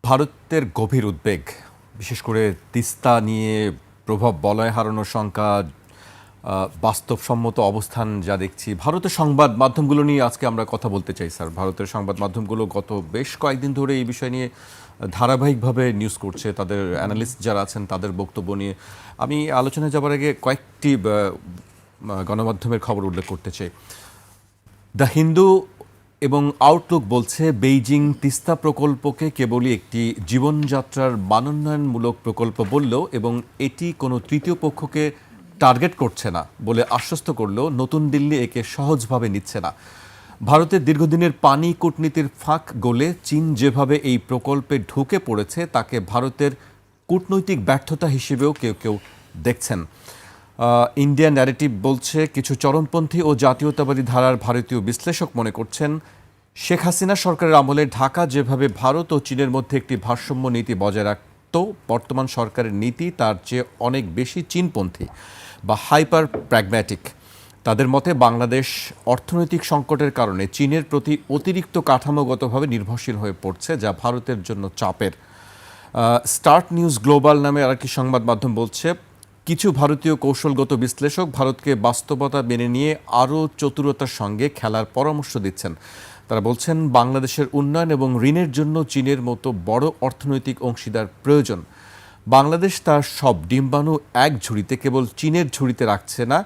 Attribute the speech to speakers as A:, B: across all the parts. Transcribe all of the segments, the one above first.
A: ভারতের গভীর উদ্বেগ, বিশেষ করে তিস্তা নিয়ে প্রভাব বলয় হারানোর শঙ্কা, বাস্তবসম্মত অবস্থান যা দেখছি। ভারতের সংবাদ মাধ্যমগুলো নিয়ে আজকে আমরা কথা বলতে চাই স্যার। ভারতের সংবাদ মাধ্যমগুলো গত বেশ কয়েকদিন ধরে এই বিষয় নিয়ে ধারাবাহিকভাবে নিউজ করছে, তাদের অ্যানালিস্ট যারা আছেন তাদের বক্তব্য নিয়ে। আমি আলোচনায় যাবার আগে কয়েকটি গণমাধ্যমের খবর উল্লেখ করতে চাই। দ্য হিন্দু এবং আউটলুক বলছে বেইজিং তিস্তা প্রকল্পকে কেবলই একটি জীবনযাত্রার মানোন্নয়নমূলক প্রকল্প বললেও এবং এটি কোনো তৃতীয় পক্ষকে টার্গেট করছে না বলে আশ্বস্ত করলেও নতুন দিল্লি একে সহজভাবে নিচ্ছে না। ভারতের দীর্ঘদিনের পানি কূটনীতির ফাঁক গলে চীন যেভাবে এই প্রকল্পে ঢুকে পড়েছে তাকে ভারতের কূটনৈতিক ব্যর্থতা হিসেবেও কেউ কেউ দেখছেন। ইন্ডিয়া ন্যারেটিভ বলছে কিছু চরমপন্থী ও জাতীয়তাবাদী ধারার ভারতীয় বিশ্লেষক মনে করছেন শেখ হাসিনা সরকারের আমলে ঢাকা যেভাবে ভারত ও চীনের মধ্যে একটি ভারসাম্য নীতি বজায় রাখত, বর্তমান সরকারের নীতি তার চেয়ে অনেক বেশি চীনপন্থী বা হাইপার প্র্যাগম্যাটিক। তাদের মতে বাংলাদেশ অর্থনৈতিক সংকটের কারণে চীনের প্রতি অতিরিক্ত কাঠামোগতভাবে নির্ভরশীল হয়ে পড়ছে, যা ভারতের জন্য চাপের। স্টার্ট নিউজ গ্লোবাল নামে আরেকটি সংবাদ মাধ্যম বলছে কিছু ভারতীয় কৌশলগত বিশ্লেষক ভারতকে বাস্তবতা মেনে নিয়ে আরও চতুরতার সঙ্গে খেলার পরামর্শ দিচ্ছেন। তারা বলছেন বাংলাদেশের উন্নয়ন এবং ঋণের জন্য চীনের মতো বড় অর্থনৈতিক অংশীদার প্রয়োজন। বাংলাদেশ তার সব ডিম্বাণু এক ঝুড়িতে, কেবল চীনের ঝুড়িতে রাখছে না,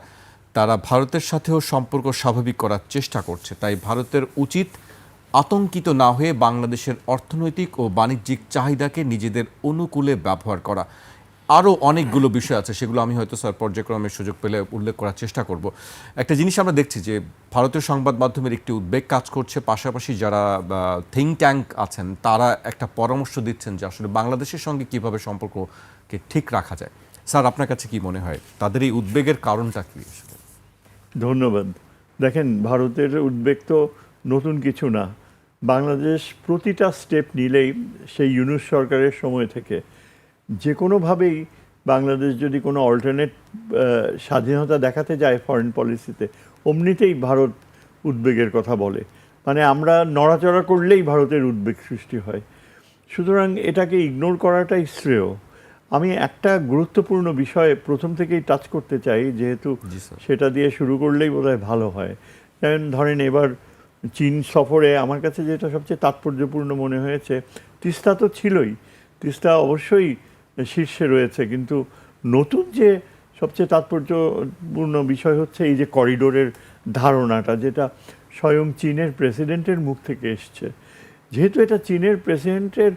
A: তারা ভারতের সাথেও সম্পর্ক স্বাভাবিক করার চেষ্টা করছে। তাই ভারতের উচিত আতঙ্কিত না হয়ে বাংলাদেশের অর্থনৈতিক ও বাণিজ্যিক চাহিদাকে নিজেদের অনুকূলে ব্যবহার করা। আরও অনেকগুলো বিষয় আছে, সেগুলো আমি হয়তো স্যার পর্যায়ক্রমের সুযোগ পেলে উল্লেখ করার চেষ্টা করব। একটা জিনিস আমরা দেখছি যে ভারতীয় সংবাদ মাধ্যমের একটি উদ্বেগ কাজ করছে, পাশাপাশি যারা থিঙ্ক ট্যাঙ্ক আছেন তারা একটা পরামর্শ দিচ্ছেন যে আসলে বাংলাদেশের সঙ্গে কিভাবে সম্পর্ককে ঠিক রাখা যায়। স্যার, আপনার কাছে কি মনে হয় তাদের এই উদ্বেগের কারণটা কি?
B: ধন্যবাদ। দেখেন, ভারতের উদ্বেগ তো নতুন কিছু না। বাংলাদেশ প্রতিটা স্টেপ নিলেই সেই ইউনূস সরকারের সময় থেকে যে কোনোভাবেই বাংলাদেশ যদি কোনো অল্টারনেট স্বাধীনতা দেখাতে যায় ফরেন পলিসিতে, অমনিতেই ভারত উদ্বেগের কথা বলে। মানে আমরা নড়াচড়া করলেই ভারতের উদ্বেগ সৃষ্টি হয়। সুতরাং এটাকে ইগনোর করাটাই শ্রেয়। আমি একটা গুরুত্বপূর্ণ বিষয় প্রথম থেকেই টাচ করতে চাই, যেহেতু সেটা দিয়ে শুরু করলেই বোধহয় ভালো হয়। যেমন ধরেন, এবার চীন সফরে আমার কাছে যেটা সবচেয়ে তাৎপর্যপূর্ণ মনে হয়েছে, তিস্তা তো ছিলই, তিস্তা অবশ্যই শীর্ষে রয়েছে, কিন্তু নতুন যে সবচেয়ে তাৎপর্যপূর্ণ বিষয় হচ্ছে এই যে করিডোরের ধারণাটা, যেটা স্বয়ং চীনের প্রেসিডেন্টের মুখ থেকে এসছে। যেহেতু এটা চীনের প্রেসিডেন্টের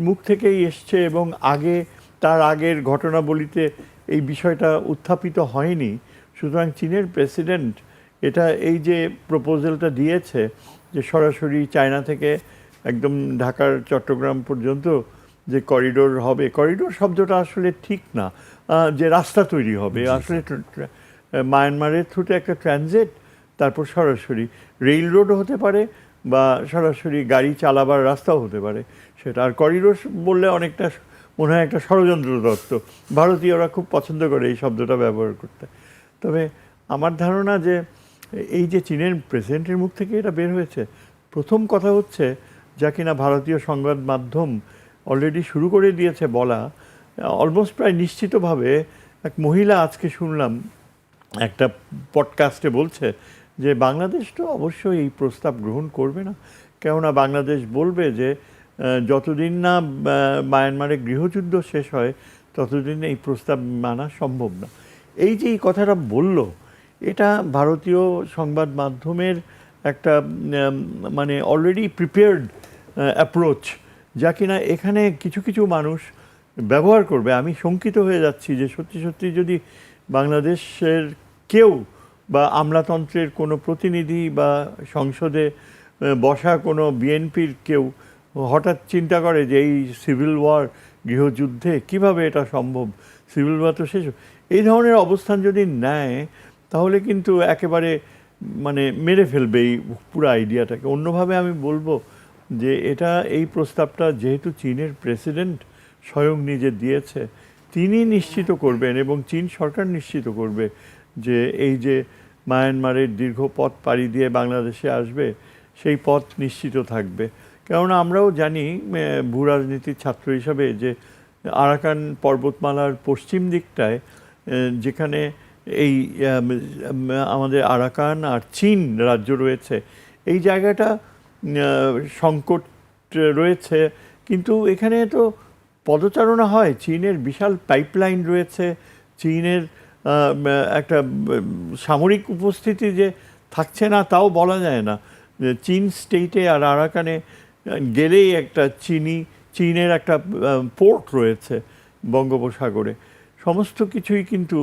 B: মুখ থেকেই এসছে এবং তার আগের ঘটনাবলিতে এই বিষয়টা উত্থাপিত হয়নি, সুতরাং চীনের প্রেসিডেন্ট এই যে প্রপোজালটা দিয়েছে যে সরাসরি চায়না থেকে একদম ঢাকার চট্টগ্রাম পর্যন্ত যে করিডোর হবে, করিডোর শব্দটা আসলে ঠিক না, যে রাস্তা তৈরি হবে, আসলে মায়ানমারের থ্রুতে একটা ট্রানজিট, তারপর সরাসরি রেল রোডও হতে পারে বা সরাসরি গাড়ি চালাবার রাস্তাও হতে পারে সেটা। আর করিডোর বললে অনেকটা মনে হয় একটা ষড়যন্ত্র তত্ত্ব। ভারতীয়রা খুব পছন্দ করে এই শব্দটা ব্যবহার করতে। তবে আমার ধারণা যে এই যে চীনের প্রেসিডেন্টের মুখ থেকে এটা বের হয়েছে, প্রথম কথা হচ্ছে যা কিনা ভারতীয় সংবাদ মাধ্যম অলরেডি শুরু করে দিয়েছে বলা, অলমোস্ট প্রায় নিশ্চিতভাবে এক মহিলা আজকে শুনলাম একটা পডকাস্টে বলছে যে বাংলাদেশ তো অবশ্যই এই প্রস্তাব গ্রহণ করবে না, কেননা বাংলাদেশ বলবে যে যতদিন না মায়ানমারে গৃহযুদ্ধ শেষ হয় ততদিন এই প্রস্তাব মানা সম্ভব না। এই যে এই কথাটা বলল, এটা ভারতীয় সংবাদ মাধ্যমের একটা মানে অলরেডি প্রিপেয়ার্ড অ্যাপ্রোচ, যা কিনা এখানে কিছু কিছু মানুষ ব্যবহার করবে। আমি শঙ্কিত হয়ে যাচ্ছি যে সত্যি সত্যি যদি বাংলাদেশের কেউ বা আমলাতন্ত্রের কোনো প্রতিনিধি বা সংসদে বসা কোনো বিএনপির কেউ হঠাৎ চিন্তা করে যে এই সিভিল ওয়ার, গৃহযুদ্ধে কিভাবে এটা সম্ভব, সিভিল ওয়ার তো শেষ, এই ধরনের অবস্থান যদি নেয় তাহলে কিন্তু একেবারে মানে মেরে ফেলবে এই পুরো আইডিয়াটাকে। অন্যভাবে আমি বলবো যে এই প্রস্তাবটা যেহেতু চীনের প্রেসিডেন্ট স্বয়ং নিজে দিয়েছে, তিনি নিশ্চিত করবেন এবং চীন সরকার নিশ্চিত করবে যে এই যে মায়ানমারের দীর্ঘ পথ পাড়ি দিয়ে বাংলাদেশে আসবে সেই পথ নিশ্চিত থাকবে। কেননা আমরাও জানি ভূ রাজনীতির ছাত্র হিসাবে যে আরাকান পর্বতমালার পশ্চিম দিকটায় যেখানে এই আমাদের আরাকান আর চীন রাজ্য রয়েছে, এই জায়গাটা সংকট রয়েছে। কিন্তু এখানে তো পদচারণা হয়, চীনের বিশাল পাইপলাইন রয়েছে, চীনের একটা সামরিক উপস্থিতি যে থাকছে না তাও বলা যায় না। চীন স্টেটে আর আরাকানে গেলেই একটা চীনের একটা পোর্ট রয়েছে বঙ্গোপসাগরে। সমস্ত কিছুই কিন্তু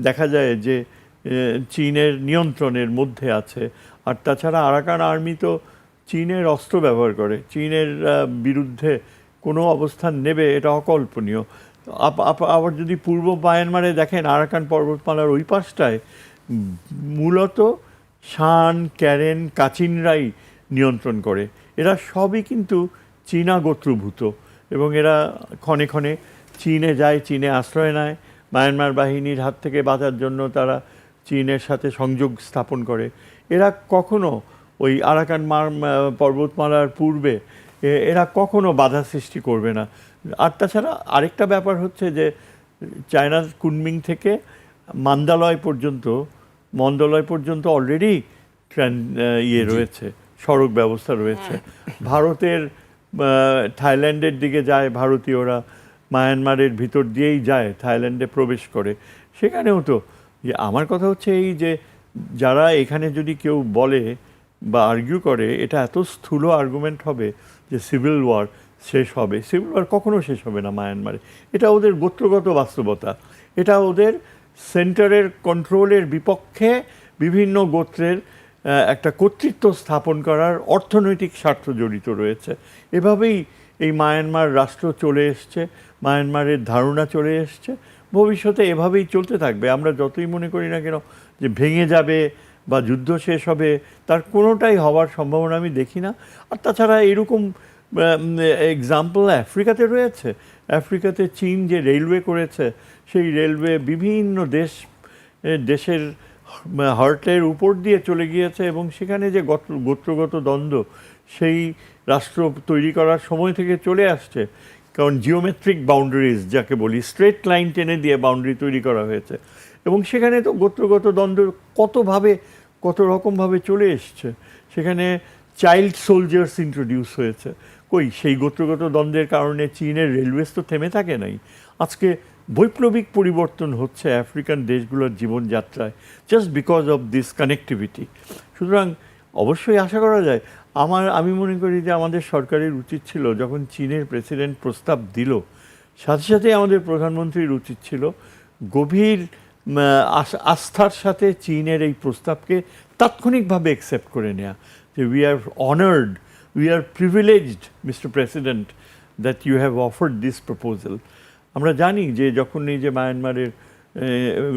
B: দেখা যায় যে চীনের নিয়ন্ত্রণের মধ্যে আছে। আর তাছাড়া আরাকান আর্মি তো চীনের অস্ত্র ব্যবহার করে, চীনের বিরুদ্ধে কোনো অবস্থান নেবে এটা অকল্পনীয়। আবার যদি পূর্ব মায়ানমারে দেখেন, আরাকান পর্বতমালার ওই পাশটায় মূলত শান, ক্যারেন, কাচিনরাই নিয়ন্ত্রণ করে। এরা সবই কিন্তু চীনা গোত্রভূত এবং এরা ক্ষণে ক্ষণে চীনে যায়, চীনে আশ্রয় নেয়। মায়ানমার বাহিনীর হাত থেকে বাঁচার জন্য তারা চীনের সাথে সংযোগ স্থাপন করে। এরা কখনো ওই আরাকান পর্বতমালার পূর্বে এরা কখনো বাধা সৃষ্টি করবে না। আর তাছাড়া আরেকটা ব্যাপার হচ্ছে যে চায়নার কুনমিং থেকে মন্দালয় পর্যন্ত অলরেডি রয়েছে, সড়ক ব্যবস্থা রয়েছে। ভারতের থাইল্যান্ডের দিকে যায় ভারতীয়রা, মায়ানমারের ভিতর দিয়েই যায়, থাইল্যান্ডে প্রবেশ করে। সেখানেও তো আমার কথা হচ্ছে এই যে যারা এখানে যদি কেউ বলে বা আর্গিউ করে, এটা এত স্থূল আর্গুমেন্ট হবে যে সিভিল ওয়ার শেষ হবে। সিভিল ওয়ার কখনো শেষ হবে না মায়ানমারে। এটা ওদের গোত্রগত বাস্তবতা, এটা ওদের সেন্টারের কন্ট্রোলের বিপক্ষে বিভিন্ন গোত্রের একটা কর্তৃত্ব স্থাপন করার অর্থনৈতিক স্বার্থ জড়িত রয়েছে। এভাবেই এই মায়ানমার রাষ্ট্র চলে এসছে, মায়ানমারের ধারণা চলে এসছে, ভবিষ্যতে এভাবেই চলতে থাকবে। আমরা যতই মনে করি না কেন যে ভেঙে যাবে বা যুদ্ধ শেষ হবে, তার কোনোটাই হওয়ার সম্ভাবনা আমি দেখি না। আর তাছাড়া এরকম এক্সাম্পল আফ্রিকাতে রয়েছে। আফ্রিকাতে চীন যে রেলওয়ে করেছে, সেই রেলওয়ে বিভিন্ন দেশের হার্টের উপর দিয়ে চলে গিয়েছে এবং সেখানে যে গোত্রগত দ্বন্দ্ব সেই রাষ্ট্র তৈরি করার সময় থেকে চলে আসছে। কারণ জিওমেট্রিক বাউন্ডারিজ যাকে বলি, স্ট্রেট লাইন টেনে দিয়ে বাউন্ডারি তৈরি করা হয়েছে এবং সেখানে তো গোত্রগত দ্বন্দ্ব কত রকমভাবে চলে এসছে। সেখানে চাইল্ড সোলজার্স ইন্ট্রোডিউস হয়েছে। সেই গোত্রগত দ্বন্দ্বের কারণে চীনের রেলওয়েজ তো থেমে থাকে নাই। আজকে বৈপ্লবিক পরিবর্তন হচ্ছে আফ্রিকান দেশগুলোর জীবনযাত্রায়, just because of this connectivity. সুতরাং অবশ্যই আশা করা যায়, আমি মনে করি যে আমাদের সরকারের উচিত ছিল, যখন চীনের প্রেসিডেন্ট প্রস্তাব দিল, সাথে সাথে আমাদের প্রধানমন্ত্রীর উচিত ছিল গভীর আস্থার সাথে চীনের এই প্রস্তাবকে তাৎক্ষণিকভাবে অ্যাকসেপ্ট করে নেওয়া। যে we are honoured, we are privileged mister president that you have offered this proposal. আমরা জানি যে যখন এই যে মায়ানমারের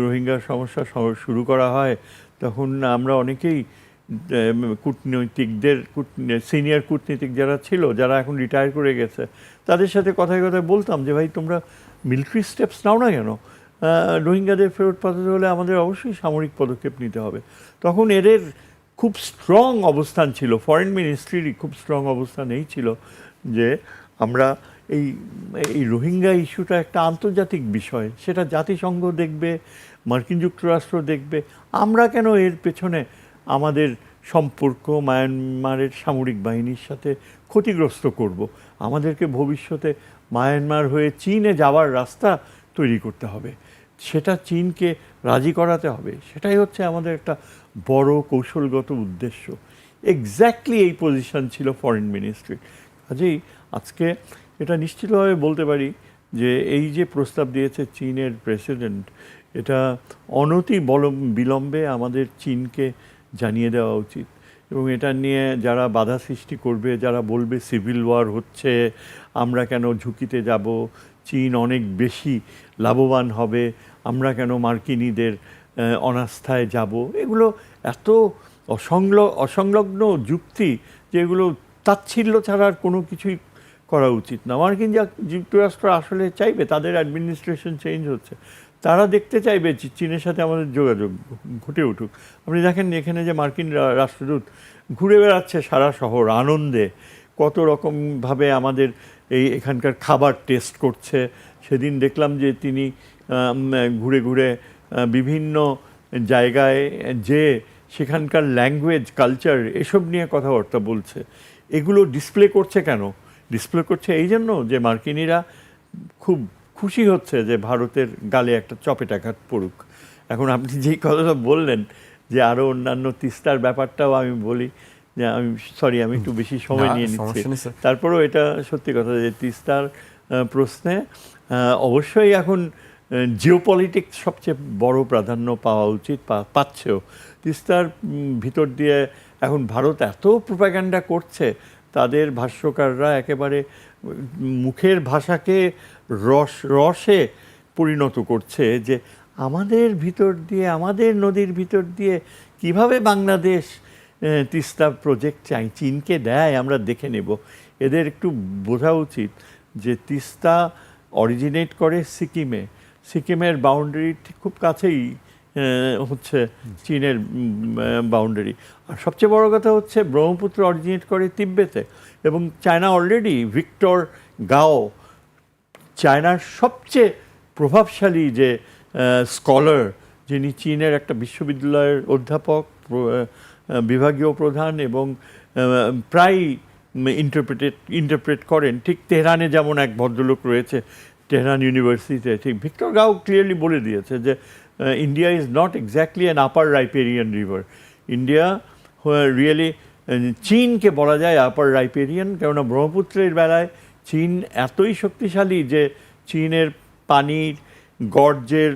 B: রোহিঙ্গা সমস্যা শুরু করা হয়, তখন আমরা অনেকেই সিনিয়র কূটনীতিক যারা ছিল, যারা এখন রিটায়ার করে গেছে, তাদের সাথে কথায় কথায় বলতাম যে ভাই তোমরা মিলিটারি স্টেপস নাও না কেন? রোহিঙ্গাদের ফেরত পাঠাতে হলে আমাদের অবশ্যই সামরিক পদক্ষেপ নিতে হবে। তখন এদের খুব স্ট্রং অবস্থান ছিল, ফরেন মিনিস্ট্রিরই খুব স্ট্রং অবস্থান এই ছিল যে আমরা এই রোহিঙ্গা ইস্যুটা একটা আন্তর্জাতিক বিষয়, সেটা জাতিসংঘ দেখবে, মার্কিন যুক্তরাষ্ট্র দেখবে, আমরা কেন এর পেছনে আমাদের সম্পর্ক মায়ানমারের সামরিক বাহিনীর সাথে ক্ষতিগ্রস্ত করব? আমাদেরকে ভবিষ্যতে মায়ানমার হয়ে চীনে যাওয়ার রাস্তা তৈরি করতে হবে, সেটা চীনকে রাজি করাতে হবে। সেটাই হচ্ছে আমাদের একটা বড় কৌশলগত উদ্দেশ্য। এক্স্যাক্টলি এই পজিশন ছিল ফরেন মিনিস্ট্রি। কাজেই আজকে এটা নিশ্চিতভাবে বলতে পারি যে এই যে প্রস্তাব দিয়েছে চীনের প্রেসিডেন্ট, এটা অনতি বিলম্বে আমাদের চীনকে জানিয়ে দেওয়া উচিত। এবং এটা নিয়ে যারা বাধা সৃষ্টি করবে, যারা বলবে সিভিল ওয়ার হচ্ছে, আমরা কেন ঝুঁকিতে যাব, চীন অনেক বেশি লাভবান হবে, আমরা কেন মার্কিনীদের অনাস্থায় যাব, এগুলো এত অসংলগ্ন যুক্তি যে এগুলো তাচ্ছিল্য ছাড়া আর কোনো কিছুই করা উচিত না। মার্কিন যুক্তরাষ্ট্র আসলে চাইবে, তাদের অ্যাডমিনিস্ট্রেশন চেঞ্জ হচ্ছে, তারা দেখতে চাইবে চীনের সাথে আমাদের যোগাযোগ ঘটে উঠুক। আপনি দেখেন এখানে যে মার্কিন রাষ্ট্রদূত ঘুরে বেড়াচ্ছে সারা শহর আনন্দে, কত রকমভাবে আমাদের এখানকার খাবার টেস্ট করছে। সেদিন দেখলাম যে তিনি ঘুরে ঘুরে বিভিন্ন জায়গায় যে সেখানকার ল্যাঙ্গুয়েজ, কালচার এসব নিয়ে কথাবার্তা বলছে। এগুলো ডিসপ্লে করছে কেন? ডিসপ্লে করছে এই জন্য যে মার্কিনিরা খুব খুশি হচ্ছে যে ভারতের গালে একটা চপেটাঘাত পড়ুক। এখন আপনি যেই কথাটা বললেন যে আরও অন্যান্য তিস্তার ব্যাপারটাও আমি বলি, যে আমি একটু বেশি সময় নিয়ে নিচ্ছি, তারপরেও এটা সত্যি কথা যে তিস্তার প্রশ্নে অবশ্যই এখন জিওপলিটিক্স সবচেয়ে বড় প্রাধান্য পাওয়া উচিত, পাচ্ছেও। তিস্তার ভিতর দিয়ে এখন ভারত এত প্রোপাগান্ডা করছে, তাদের ভাষ্যকাররা একেবারে মুখের ভাষাকে রসে পরিণত করছে, যে আমাদের ভিতর দিয়ে, আমাদের নদীর ভিতর দিয়ে কিভাবে বাংলাদেশ তিস্তা প্রজেক্ট চাই, চীনকে দেয়, আমরা দেখে নেব। এদের একটু বোঝা উচিত যে তিস্তা অরিজিনেট করে সিকিমের বাউন্ডারি খুব কাছেই হচ্ছে চীনের বাউন্ডারি। আর সবচেয়ে বড় কথা হচ্ছে ব্রহ্মপুত্র অরিজিনেট করে তিব্বতে, এবং চায়না অলরেডি ভিক্টর গাও, চায়নার সবচেয়ে প্রভাবশালী যে স্কলার, যিনি চীনের একটা বিশ্ববিদ্যালয়ের অধ্যাপক, বিভাগীয় প্রধান, এবং প্রায় ইন্টারপ্রেট করেন। ঠিক তেহরানে যেমন এক ভদ্রলোক রয়েছে তেহরান ইউনিভার্সিটিতে, ঠিক ভিক্টর গাও ক্লিয়ারলি বলে দিয়েছে যে India is not exactly an upper riparian river. India really, চীনকে বলা যায় আপার রাইপেরিয়ান, কেননা ব্রহ্মপুত্রের বেলায় চীন এতই শক্তিশালী যে চীনের পানির গর্জের,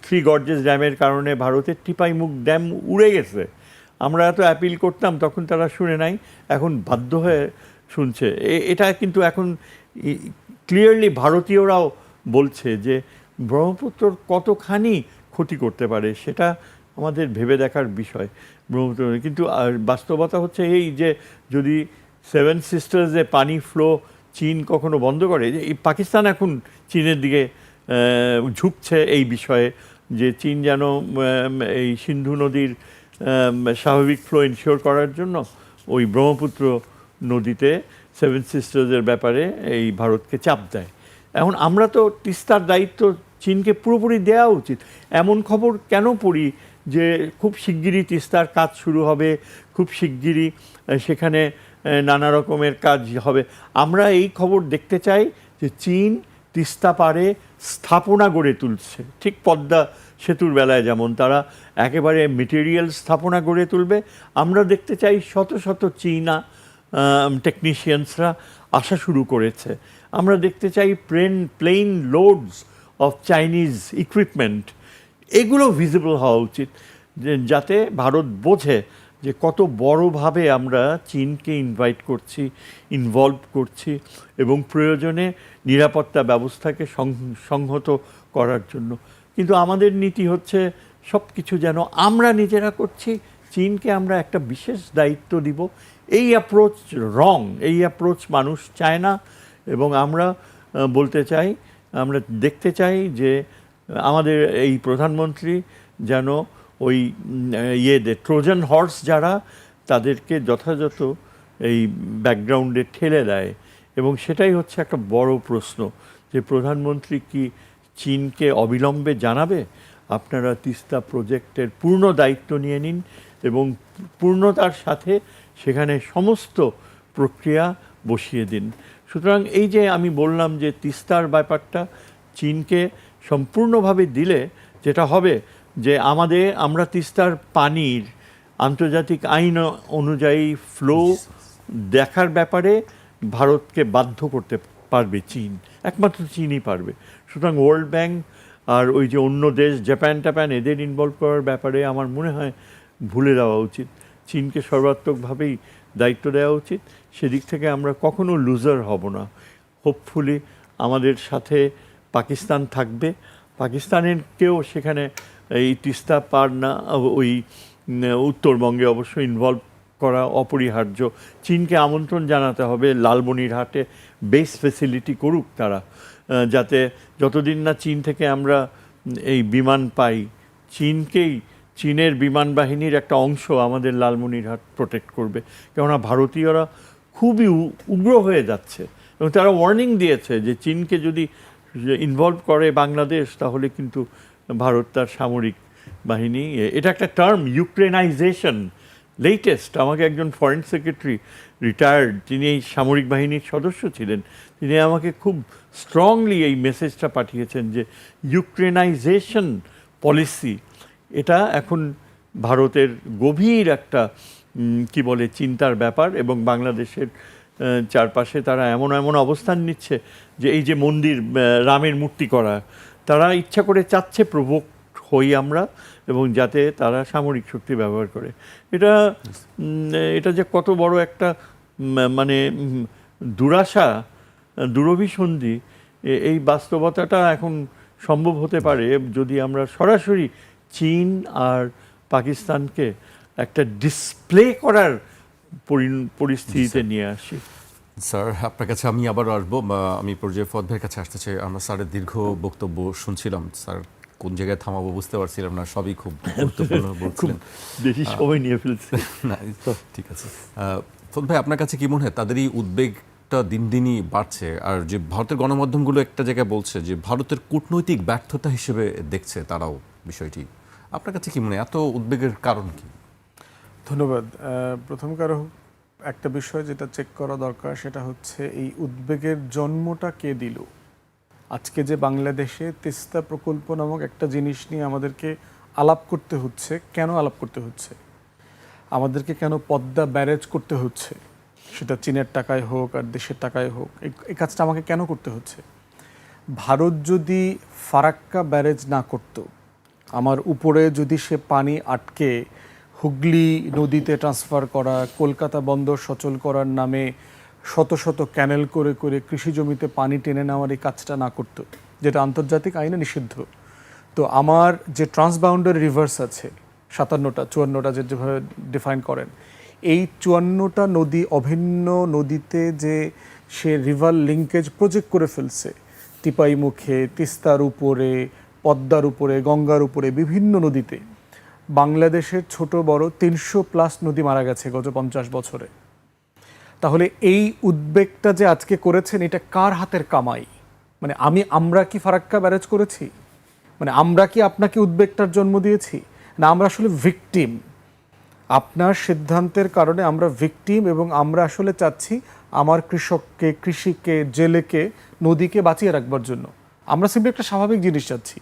B: 3 গর্জেস ড্যামের কারণে ভারতের টিপাইমুখ ড্যাম উড়ে গেছে। আমরা এত অ্যাপিল করতাম, তখন তারা শুনে নাই, এখন বাধ্য হয়ে শুনছে। এটা কিন্তু এখন ক্লিয়ারলি ভারতীয়রাও বলছে যে ব্রহ্মপুত্র কতখানি ক্ষতি করতে পারে, সেটা আমাদের ভেবে দেখার বিষয় ব্রহ্মপুত্র। কিন্তু বাস্তবতা হচ্ছে এই যে যদি 7 সিস্টার্সে পানি ফ্লো চীন কখনো বন্ধ করে, যে এই পাকিস্তান এখন চীনের দিকে ঝুঁকছে এই বিষয়ে, যে চীন যেন এই সিন্ধু নদীর স্বাভাবিক ফ্লো ইনশিওর করার জন্য ওই ব্রহ্মপুত্র নদীতে 7 সিস্টার্সের ব্যাপারে এই ভারতকে চাপ দেয়। এখন আমরা তো তিস্তার দায়িত্ব চীনকে পুরোপুরি দেওয়া উচিত। এমন খবর কেন পড়ি যে খুব শিগগিরই তিস্তার কাজ শুরু হবে, খুব শিগগিরই সেখানে নানা রকমের কাজ হবে? আমরা এই খবর দেখতে চাই যে চীন তিস্তা পাড়ে স্থাপনা গড়ে তুলছে, ঠিক পদ্মা সেতুর বেলায় যেমন তারা একেবারে মেটেরিয়াল স্থাপনা গড়ে তুলবে। আমরা দেখতে চাই শত শত চীনা টেকনিশিয়ানসরা আসা শুরু করেছে। আমরা দেখতে চাই plane loads of Chinese equipment, এগুলো ভিজিবল হওয়া উচিত, যাতে ভারত বোঝে যে কত বড়ভাবে আমরা চীনকে ইনভলভ করছি, এবং প্রয়োজনে নিরাপত্তা ব্যবস্থাকে সংহত করার জন্য। কিন্তু আমাদের নীতি হচ্ছে সব কিছু যেন আমরা নিজেরা করছি, চীনকে আমরা একটা বিশেষ দায়িত্ব দিব। এই অ্যাপ্রোচ রং, এই অ্যাপ্রোচ মানুষ চায় না। এবং আমরা বলতে চাই, আমরা দেখতে চাই যে আমাদের এই প্রধানমন্ত্রী যেন ওই ট্রোজান হর্স যারা, তাদেরকে যথাযথ এই ব্যাকগ্রাউন্ডে ঠেলে দেয়। এবং সেটাই হচ্ছে একটা বড় প্রশ্ন, যে প্রধানমন্ত্রী কি চীনকে অবিলম্বে জানাবে আপনারা তিস্তা প্রজেক্টের পূর্ণ দায়িত্ব নিয়ে নিন, এবং পূর্ণতার সাথে সেখানে সমস্ত প্রক্রিয়া বসিয়ে দিন। সুতরাং এই যে আমি বললাম যে তিস্তার ব্যাপারটা চীনকে সম্পূর্ণভাবে দিলে যেটা হবে যে আমরা তিস্তার পানির আন্তর্জাতিক আইন অনুযায়ী ফ্লো দেখার ব্যাপারে ভারতকে বাধ্য করতে পারবে চীন, একমাত্র চীনই পারবে। সুতরাং ওয়ার্ল্ড ব্যাংক আর ওই যে অন্য দেশ জাপান এদের ইনভলভ করার ব্যাপারে আমার মনে হয় ভুলে দেওয়া উচিত। চীনকে সর্বাত্মকভাবেই দায়িত্ব দেওয়া উচিত। সেদিক থেকে আমরা কখনো লুজার হব না। হোপফুলি আমাদের সাথে পাকিস্তান থাকবে, পাকিস্তানেরকেও সেখানে এই তিস্তা পার না, ওই উত্তরবঙ্গে অবশ্য ইনভলভ করা অপরিহার্য। চীনকে আমন্ত্রণ জানাতে হবে লালমনিরহাটে বেস ফেসিলিটি করুক তারা, যাতে যতদিন না চীন থেকে আমরা এই বিমান পাই, চীনের বিমান বাহিনীর একটা অংশ আমাদের লালমনিরহাট প্রোটেক্ট করবে। কেননা ভারতীয়রা খুবই উগ্র হয়ে যাচ্ছে এবং তারা ওয়ার্নিং দিয়েছে যে চীনকে যদি ইনভলভ করে বাংলাদেশ তাহলে কিন্তু ভারত তার সামরিক বাহিনী, এটা একটা টার্ম ইউক্রেনাইজেশন, লেটেস্ট। আমাকে একজন ফরেন সেক্রেটারি রিটায়ার্ড, তিনি এই সামরিক বাহিনীর সদস্য ছিলেন, তিনি আমাকে খুব স্ট্রংলি এই মেসেজটা পাঠিয়েছেন যে ইউক্রেনাইজেশন পলিসি, এটা এখন ভারতের গভীর একটা কি বলে চিন্তার ব্যাপার। এবং বাংলাদেশের চারপাশে তারা এমন এমন অবস্থান নিচ্ছে যে এই যে মন্দির, রামের মূর্তি করা, তারা ইচ্ছা করে চাচ্ছে প্রভোক হই আমরা এবং যাতে তারা সামরিক শক্তি ব্যবহার করে। এটা যে কত বড় একটা মানে দুরাশা, দুরভিসন্ধি, এই বাস্তবতাটা এখন সম্ভব হতে পারে যদি আমরা সরাসরি চীন আর পাকিস্তানকে একটা ডিসপ্লে করার পরিস্থিতিতে নিয়ে আসি।
A: স্যার, আপনার কাছে আমি আবার আসবো। আমি পর্যায়ে ফদ ভাইয়ের কাছে আসতে চাই। আমরা স্যারের দীর্ঘ বক্তব্য শুনছিলাম, স্যার কোন জায়গায় থামাবো বুঝতে পারছিলাম না, সবই খুব গুরুত্বপূর্ণ বলছিলেন।
B: বেশি সময় নিয়ে ফেলছি।
A: না, ঠিক আছে। ফদ ভাই, আপনার কাছে কি মনে হয় তাদের এই উদ্বেগটা দিন দিনই বাড়ছে, আর যে ভারতের গণমাধ্যমগুলো একটা জায়গায় বলছে যে ভারতের কূটনৈতিক ব্যর্থতা হিসেবে দেখছে তারাও বিষয়টি, আপনার কাছে কি মনে হয় এত উদ্বেগের কারণ কি?
C: ধন্যবাদ। প্রথম একটা বিষয় যেটা চেক করা দরকার সেটা হচ্ছে এই উদ্বেগের জন্মটা কে দিল। আজকে যে বাংলাদেশে তিস্তা প্রকল্প নামক একটা জিনিস নিয়ে আমাদেরকে আলাপ করতে হচ্ছে, কেন আলাপ করতে হচ্ছে, আমাদেরকে কেন পদ্মা ব্যারেজ করতে হচ্ছে, সেটা চীনের টাকায় হোক আর দেশের টাকায় হোক, এই কাজটা আমাকে কেন করতে হচ্ছে? ভারত যদি ফারাক্কা ব্যারেজ না করত, আমার উপরে যদি সে পানি আটকে হুগলি নদীতে ট্রান্সফার করা, কলকাতা বন্দর সচল করার নামে শত শত ক্যানেল করে করে কৃষি জমিতে পানি টেনে নেওয়ার এই কাজটা না করত, যেটা আন্তর্জাতিক আইনে নিষিদ্ধ, তো আমার যে ট্রান্সবাউন্ডারি রিভার্স আছে 57টা 54টা যেভাবে ডিফাইন করেন, এই 54টা নদী অভিন্ন নদীতে যে সে রিভার লিঙ্কেজ প্রজেক্ট করে ফেলছে, টিপাই মুখে, তিস্তার উপরে, পদ্মার উপরে, গঙ্গার উপরে, বিভিন্ন নদীতে বাংলাদেশের ছোট বড় 300+ নদী মারা গেছে গত 50 বছরে। তাহলে এই উদ্বেগটা যে আজকে করেছেন, এটা কার হাতের কামাই? মানে আমরা কি ফারাক্কা ব্যারেজ করেছি? মানে আমরা কি আপনাকে উদ্বেগটার জন্ম দিয়েছি? না, আমরা আসলে ভিকটিম। আপনার সিদ্ধান্তের কারণে আমরা ভিকটিম, এবং আমরা আসলে চাচ্ছি আমার কৃষককে, কৃষিকে, জেলেকে, নদীকে বাঁচিয়ে রাখবার জন্য আমরা সিম্পলি একটা স্বাভাবিক জিনিস চাচ্ছি।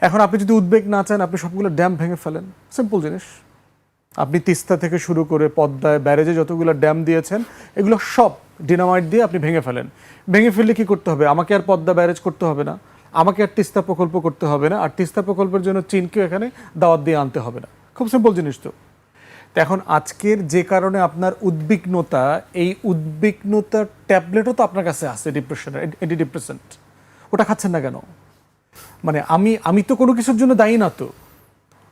C: এখন আপনি যদি উদ্বেগ না চান, আপনি সবগুলো ড্যাম ভেঙে ফেলেন, সিম্পল জিনিস। আপনি তিস্তা থেকে শুরু করে পদ্মায় ব্যারেজে যতগুলো ড্যাম দিয়েছেন, এগুলো সব ডিনামাইট দিয়ে আপনি ভেঙে ফেলেন। ভেঙে ফেললে কি করতে হবে? আমাকে আর পদ্মা ব্যারেজ করতে হবে না, আমাকে আর তিস্তা প্রকল্প করতে হবে না, আর তিস্তা প্রকল্পের জন্য চীনকেও এখানে দাওয়াত দিয়ে আনতে হবে না। খুব সিম্পল জিনিস তো। এখন আজকের যে কারণে আপনার উদ্বিগ্নতা, এই উদ্বিগ্নতার ট্যাবলেটও তো আপনার কাছে আছে, ডিপ্রেশনের অ্যান্টিডিপ্রেসেন্ট, ওটা খাচ্ছেন না কেন? মানে আমি তো কোনো কিছুর জন্য দায়ী না, তো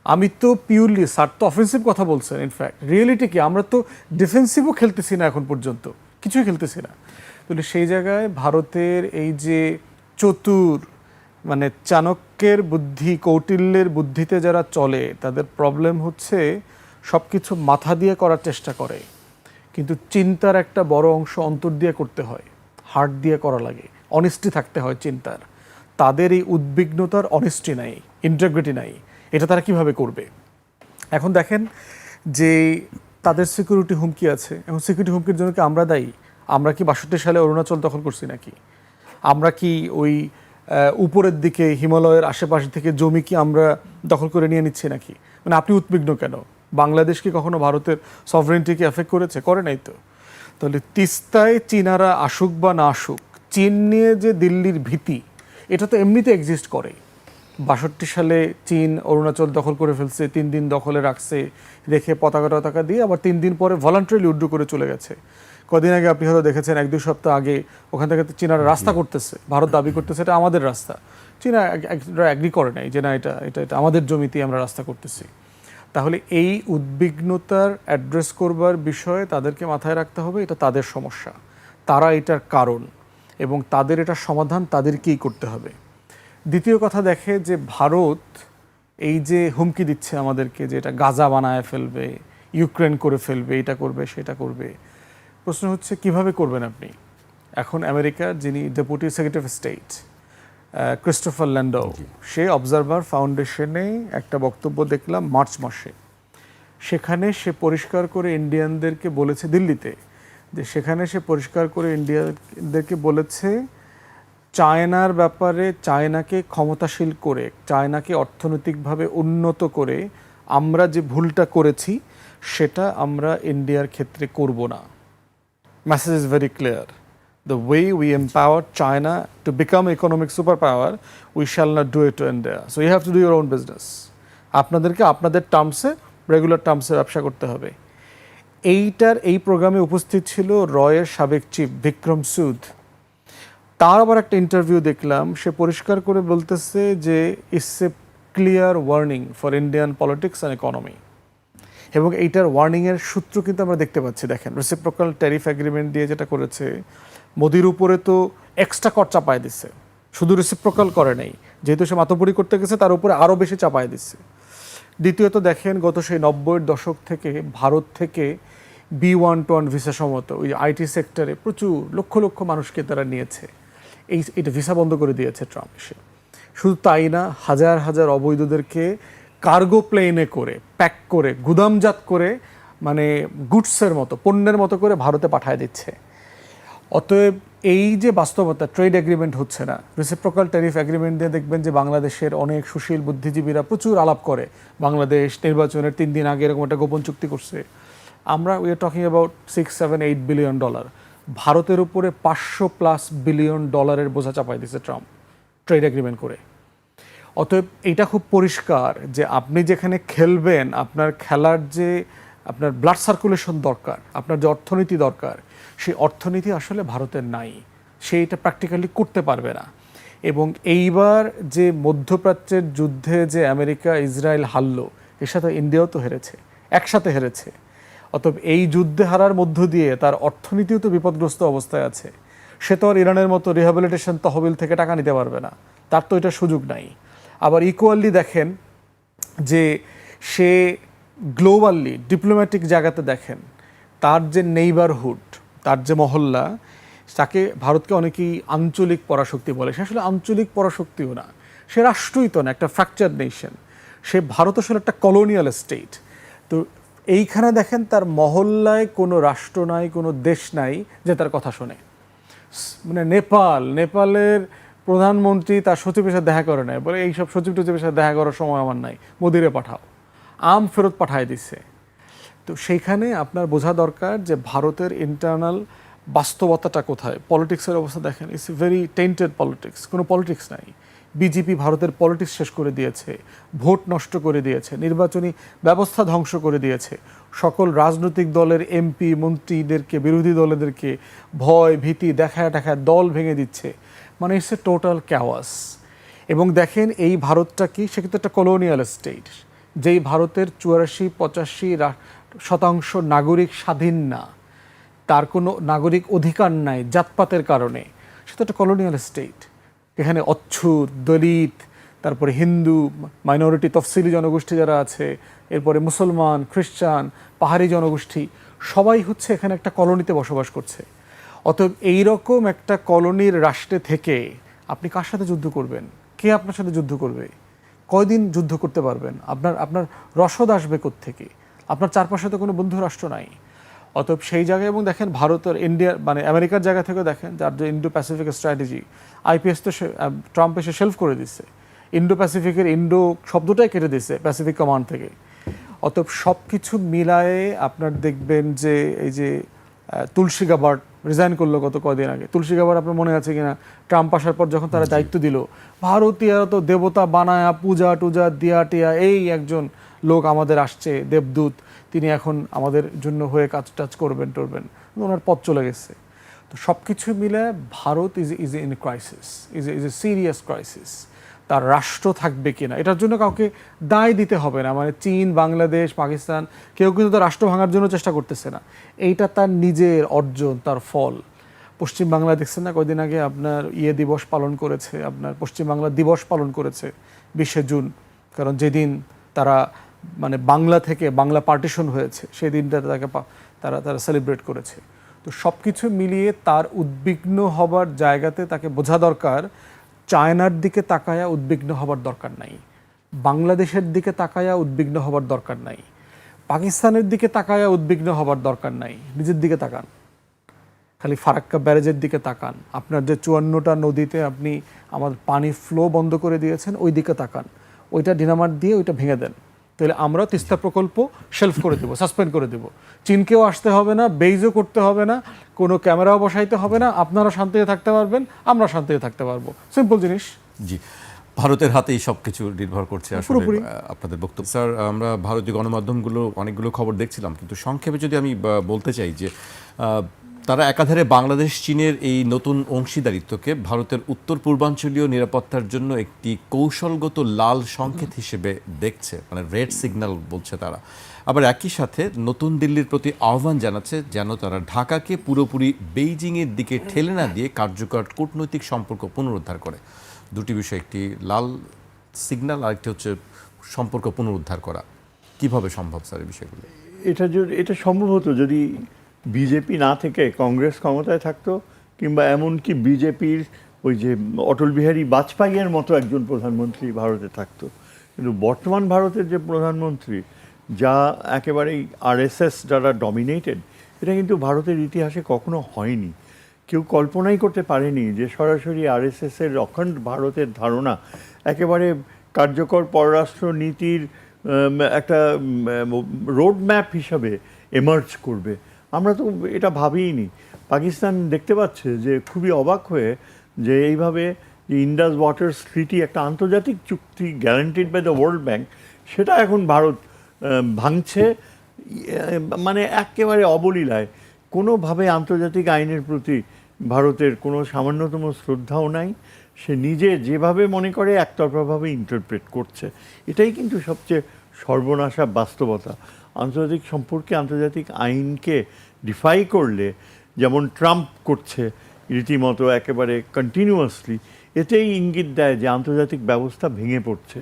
C: আমি তো পিওরলি, স্যার তো অফেন্সিভ কথা বলছেন, ইনফ্যাক্ট রিয়েলিটি কি, আমরা তো ডিফেন্সিভও খেলতেছি না এখন পর্যন্ত, কিছুই খেলতেছি না। তাহলে সেই জায়গায় ভারতের এই যে চতুর, মানে চাণক্যের বুদ্ধি, কৌটিল্যের বুদ্ধিতে যারা চলে, তাদের প্রবলেম হচ্ছে সব কিছু মাথা দিয়ে করার চেষ্টা করে, কিন্তু চিন্তার একটা বড় অংশ অন্তর দিয়ে করতে হয়, হার্ট দিয়ে করা লাগে, অনেস্টি থাকতে হয় চিন্তার। তাদের এই উদ্বিগ্নতার অনেস্টি নাই, ইন্টিগ্রিটি নাই, এটা তারা কিভাবে করবে? এখন দেখেন যে তাদের সিকিউরিটি হুমকি আছে, এখন সিকিউরিটি হুমকির জন্য কি আমরা দায়ী? আমরা কি 62 সালে অরুণাচল দখল করছি নাকি? আমরা কি ওই উপরের দিকে হিমালয়ের আশেপাশ থেকে জমি কি আমরা দখল করে নিয়ে নিচ্ছি নাকি? মানে আপনি উদ্বিগ্ন কেন? বাংলাদেশ কি কখনো ভারতের সভরেন্টিকে এফেক্ট করেছে? করে নাই তো। তাহলে তিস্তায় চীনারা আসুক বা না আসুক, চীন নিয়ে যে দিল্লির ভীতি, এটা তো এমনিতে এক্সিস্ট করে। 62 সালে চীন অরুণাচল দখল করে ফেলছে, 3 দিন দখলে রাখছে, রেখে পতাকা দিয়ে আবার 3 দিন পরে ভলান্টারিলি উইথড্র করে চলে গেছে। কদিন আগে আপনি হয়তো দেখেছেন, 1-2 সপ্তাহ আগে ওখান থেকে চীনারা রাস্তা করতেছে, ভারত দাবি করতেছে এটা আমাদের রাস্তা, চীনা অ্যাগ্রি করে নাই যে না, এটা আমাদের জমিতেই আমরা রাস্তা করতেছি। তাহলে এই উদ্বিগ্নতার অ্যাড্রেস করবার বিষয়ে তাদেরকে মাথায় রাখতে হবে, এটা তাদের সমস্যা, তারা এটার কারণ, এবং তাদের এটা সমাধান তাদেরকেই করতে হবে। দ্বিতীয় কথা দেখে যে ভারত এই যে হুমকি দিচ্ছে আমাদেরকে যে এটা গাজা বানায় ফেলবে, ইউক্রেন করে ফেলবে, এটা করবে সেটা করবে, প্রশ্ন হচ্ছে কিভাবে করবেন আপনি। এখন আমেরিকার যিনি deputy secretary of state Christopher Landau, সে অবজারভার ফাউন্ডেশনে একটা বক্তব্য দেখলাম মার্চ মাসে। সেখানে সে পরিষ্কার করে ইন্ডিয়ানদেরকে বলেছে, দিল্লিতে, যে সেখানে সে পরিষ্কার করে ইন্ডিয়ানদেরকে বলেছে চায়নার ব্যাপারে, চায়নাকে ক্ষমতাশীল করে, চায়নাকে অর্থনৈতিকভাবে উন্নত করে আমরা যে ভুলটা করেছি সেটা আমরা ইন্ডিয়ার ক্ষেত্রে করব না। Message is very clear. The way we empower China to become economic superpower, we shall not do it to India. So you have to do your own business. আপনাদেরকে আপনাদের টার্মসে, রেগুলার টার্মসে ব্যবসা করতে হবে। এই প্রোগ্রামে উপস্থিত ছিল রয়ের সাবেক চিফ বিক্রম সুদ। তার আবার একটা ইন্টারভিউ দেখলাম, সে পরিষ্কার করে বলতেছে যে it's a clear warning for Indian politics and economy. এবং এইটার ওয়ার্নিংয়ের সূত্র কিন্তু আমরা দেখতে পাচ্ছি। দেখেন, রেসিপ্রোকাল ট্যারিফ এগ্রিমেন্ট দিয়ে যেটা করেছে, মোদির উপরে তো এক্সট্রা কর চাপায় দিচ্ছে, শুধু রেসিপ্রোকাল করে নেই, যেহেতু সে মাতব্বরি করতে গেছে তার উপরে আরও বেশি চাপায় দিচ্ছে। দ্বিতীয়ত দেখেন, গত সেই 90-এর দশক থেকে ভারত থেকে B121 ভিসা সমত ওই আইটি সেক্টরে প্রচুর লক্ষ লক্ষ মানুষকে তারা নিয়েছে। এটা ভিসা বন্ধ করে দিয়েছে ট্রাম্প এসে। শুধু তাই না, হাজার হাজার অবৈধদেরকে কার্গো প্লেনে করে, প্যাক করে, গুদামজাত করে, মানে গুডসের মতো, পণ্যের মতো করে ভারতে পাঠায় দিচ্ছে। অতএব এই যে বাস্তবতা, ট্রেড এগ্রিমেন্ট হচ্ছে না, রেসিপ্রোকাল ট্যারিফ এগ্রিমেন্ট দিয়ে দেখবেন যে বাংলাদেশের অনেক সুশীল বুদ্ধিজীবীরা প্রচুর আলাপ করে, বাংলাদেশ নির্বাচনের 3 দিন আগে এরকম একটা গোপন চুক্তি করছে। আমরা we are talking about $6-7-8 billion. ভারতের উপরে $500+ বিলিয়ন বোঝা চাপাই দিচ্ছে ট্রাম্প ট্রেড এগ্রিমেন্ট করে। অতএব এইটা খুব পরিষ্কার যে আপনি যেখানে খেলবেন, আপনার খেলার যে আপনার ব্লাড সার্কুলেশন দরকার, আপনার যে অর্থনীতি দরকার, সেই অর্থনীতি আসলে ভারতের নাই, সে এটা প্র্যাকটিক্যালি করতে পারবে না। এবং এইবার যে মধ্যপ্রাচ্যের যুদ্ধে যে আমেরিকা ইসরায়েল হারলো, এর সাথে ইন্ডিয়াও তো হেরেছে, একসাথে হেরেছে। অতএব এই যুদ্ধে হারার মধ্য দিয়ে তার অর্থনীতিও তো বিপদগ্রস্ত অবস্থায় আছে। সে তো আর ইরানের মতো রিহ্যাবিলিটেশন তহবিল থেকে টাকা নিতে পারবে না, তার তো এটা সুযোগ নাই। আবার ইকুয়ালি দেখেন যে সে গ্লোবালি ডিপ্লোম্যাটিক জায়গাতে দেখেন তার যে নেইবারহুড, তার যে মহল্লা, তাকে ভারতকে অনেকেই আঞ্চলিক পরাশক্তি বলে। সে আসলে আঞ্চলিক পরাশক্তিও না, সে রাষ্ট্রই তো না, একটা ফ্র্যাকচার নেশন। সে ভারত আসলে একটা কলোনিয়াল স্টেট। তো এইখানে দেখেন তার মহল্লায় কোনো রাষ্ট্র নাই, কোনো দেশ নাই যে তার কথা শোনে। মানে নেপালের প্রধানমন্ত্রী তার সচিবের সাথে দেখা করে নাই, বলে এইসব সচিব টচিবের সাথে দেখা করার সময় আমার নাই, মোদিরে পাঠাও, ফেরত পাঠায় দিচ্ছে। তো সেইখানে আপনার বোঝা দরকার যে ভারতের ইন্টারনাল বাস্তবতাটা কোথায়। পলিটিক্সের অবস্থা দেখেন, ইটস ভেরি টেন্টেড পলিটিক্স, কোনো পলিটিক্স নাই। বিজেপি ভারতের পলিটিক্স শেষ করে দিয়েছে, ভোট নষ্ট করে দিয়েছে, নির্বাচনী ব্যবস্থা ধ্বংস করে দিয়েছে, সকল রাজনৈতিক দলের এমপি মন্ত্রীদেরকে, বিরোধী দলেদেরকে ভয় ভীতি দেখায় দল ভেঙে দিচ্ছে। মানে ইটস এ টোটাল ক্যাওয়াস। এবং দেখেন এই ভারতটা কি, সে কিন্তু একটা কলোনিয়াল স্টেট, যেই ভারতের 84-85% নাগরিক স্বাধীন না, তার কোনো নাগরিক অধিকার নাই জাতপাতের কারণে, সে তো একটা কলোনিয়াল স্টেট। এখানে অচ্ছুত, দলিত, তারপরে হিন্দু মাইনরিটি, তফসিলি জনগোষ্ঠী যারা আছে, এরপরে মুসলমান, খ্রিস্টান, পাহাড়ি জনগোষ্ঠী, সবাই হচ্ছে এখানে একটা কলোনিতে বসবাস করছে। অতএব এইরকম একটা কলোনির রাষ্ট্রে থেকে আপনি কার সাথে যুদ্ধ করবেন? কে আপনার সাথে যুদ্ধ করবে? কয়দিন যুদ্ধ করতে পারবেন? আপনার রসদ আসবে কোত্থেকে? আপনার চারপাশে তো কোনো বন্ধু রাষ্ট্র নাই। অতএব সেই জায়গায়, এবং দেখেন ভারতের, ইন্ডিয়ার, মানে আমেরিকার জায়গা থেকে দেখেন, যার যে ইন্ডো প্যাসিফিক স্ট্র্যাটেজি, IPS তো ট্রাম্প এসে শেলফ করে দিচ্ছে, ইন্ডো প্যাসিফিকের ইন্ডো শব্দটাই কেটে দিচ্ছে প্যাসিফিক কমান্ড থেকে। অতএব সব কিছু মিলায়ে আপনার দেখবেন যে এই যে তুলসী গাবার্ড রিজাইন করলো গত কয়দিন আগে। তুলসী গাবার্ড আপনার মনে আছে কিনা, ট্রাম্প আসার পর যখন তারা দায়িত্ব দিল, ভারতীয়রা তো দেবতা বানায়া পূজা টুজা দিয়া টিয়া, এই একজন লোক আমাদের আসছে দেবদূত, তিনি এখন আমাদের জন্য হয়ে কাজ টাজ করবেন টরবেন, ওনার পথ চলে গেছে। তো সব কিছু মিলে Bharat is in crisis, is a serious crisis. তার রাষ্ট্র থাকবে কিনা এটার জন্য কাউকে দায় দিতে হবে না। মানে চীন, বাংলাদেশ, পাকিস্তান কেউ কিন্তু তার রাষ্ট্র ভাঙার জন্য চেষ্টা করতেছে না, এইটা তার নিজের অর্জন, তার ফল। পশ্চিম বাংলা দেখছেন না, কয়দিন আগে আপনার দিবস পালন করেছে, আপনার পশ্চিম বাংলা দিবস পালন করেছে 20শে জুন, কারণ যেদিন তারা মানে বাংলা থেকে বাংলা পার্টিশন হয়েছে সেই দিনটা তারা সেলিব্রেট করেছে। তো তো সব কিছু মিলিয়ে তার উদ্বিগ্ন হবার জায়গাতে তাকে বোঝা দরকার চায়নার দিকে তাকায়া উদ্বিগ্ন হবার দরকার নাই, বাংলাদেশের দিকে তাকায়া উদ্বিগ্ন হবার দরকার নাই, পাকিস্তানের দিকে তাকায়া উদ্বিগ্ন হবার দরকার নাই। নিজের দিকে তাকান, খালি ফারাক্কা ব্যারেজের দিকে তাকান। আপনার যে 54টা নদীতে আপনি আমাদের পানি ফ্লো বন্ধ করে দিয়েছেন, ওই দিকে তাকান, ওইটা ডিনামার দিয়ে ওইটা ভেঙে দেন, তাহলে আমরা তিস্তা প্রকল্প শেলফ করে দেবো, সাসপেন্ড করে দেবো। চীনকেও আসতে হবে না, বেইজও করতে হবে না, কোনো ক্যামেরাও বসাইতে হবে না, আপনারা শান্তিতে থাকতে পারবেন, আমরা শান্তিতে থাকতে পারবো। সিম্পল জিনিস।
A: জি, ভারতের হাতেই সব কিছু নির্ভর করছে আসলে।
C: পুরোপুরি।
A: আপনাদের বক্তব্য স্যার, আমরা ভারতীয় গণমাধ্যমগুলো অনেকগুলো খবর দেখছিলাম, কিন্তু সংক্ষেপে যদি আমি বলতে চাই যে তারা একাধারে বাংলাদেশ চীনের এই নতুন অংশীদারিত্বকে ভারতের উত্তর পূর্বাঞ্চলীয় নিরাপত্তার জন্য একটি কৌশলগত লাল সংকেত হিসেবে দেখছে, মানে রেড সিগন্যাল বলছে তারা। আবার একই সাথে নতুন দিল্লির প্রতি আহ্বান জানাচ্ছে যেন তারা ঢাকাকে পুরোপুরি বেইজিংয়ের দিকে ঠেলে না দিয়ে কার্যকর কূটনৈতিক সম্পর্ক পুনরুদ্ধার করে। দুটি বিষয়, একটি লাল সিগন্যাল, আরেকটি হচ্ছে সম্পর্ক পুনরুদ্ধার করা। কিভাবে সম্ভব স্যার এই বিষয়গুলো?
B: এটা সম্ভব হতো যদি বিজেপি না থেকে কংগ্রেস ক্ষমতায় থাকতো, কিংবা এমনকি বিজেপির ওই যে অটল বিহারী বাজপেয়ীর মতো একজন প্রধানমন্ত্রী ভারতে থাকতো। কিন্তু বর্তমান ভারতের যে প্রধানমন্ত্রী, যা একেবারেই আরএসএস দ্বারা ডমিনেটেড, এটা কিন্তু ভারতের ইতিহাসে কখনো হয়নি। কেউ কল্পনাই করতে পারেনি যে সরাসরি আরএসএসের অখণ্ড ভারতের ধারণা একেবারে কার্যকর পররাষ্ট্র নীতির একটা রোড ম্যাপ হিসাবে এমার্জ করবে। আমরা তো এটা ভাবিনি। পাকিস্তান দেখতে পাচ্ছে যে খুবই অবাক হয়ে যে এইভাবে যে ইন্ডাস ওয়াটার্স ট্রিটি, একটা আন্তর্জাতিক চুক্তি guaranteed by the World Bank, সেটা এখন ভারত ভাঙছে, মানে একেবারে অবলীলায়। কোনোভাবে আন্তর্জাতিক আইনের প্রতি ভারতের কোনো সামান্যতম শ্রদ্ধাও নাই। সে নিজে যেভাবে মনে করে একতরফাভাবে ইন্টারপ্রেট করছে। এটাই কিন্তু সবচেয়ে সর্বনাশা বাস্তবতা। আন্তর্জাতিক সম্পর্কে আন্তর্জাতিক আইনকে ডিফাই করলে, যেমন ট্রাম্প করছে রীতিমতো একেবারে কন্টিনিউয়াসলি, এতেই ইঙ্গিত দেয় যে আন্তর্জাতিক ব্যবস্থা ভেঙে পড়ছে।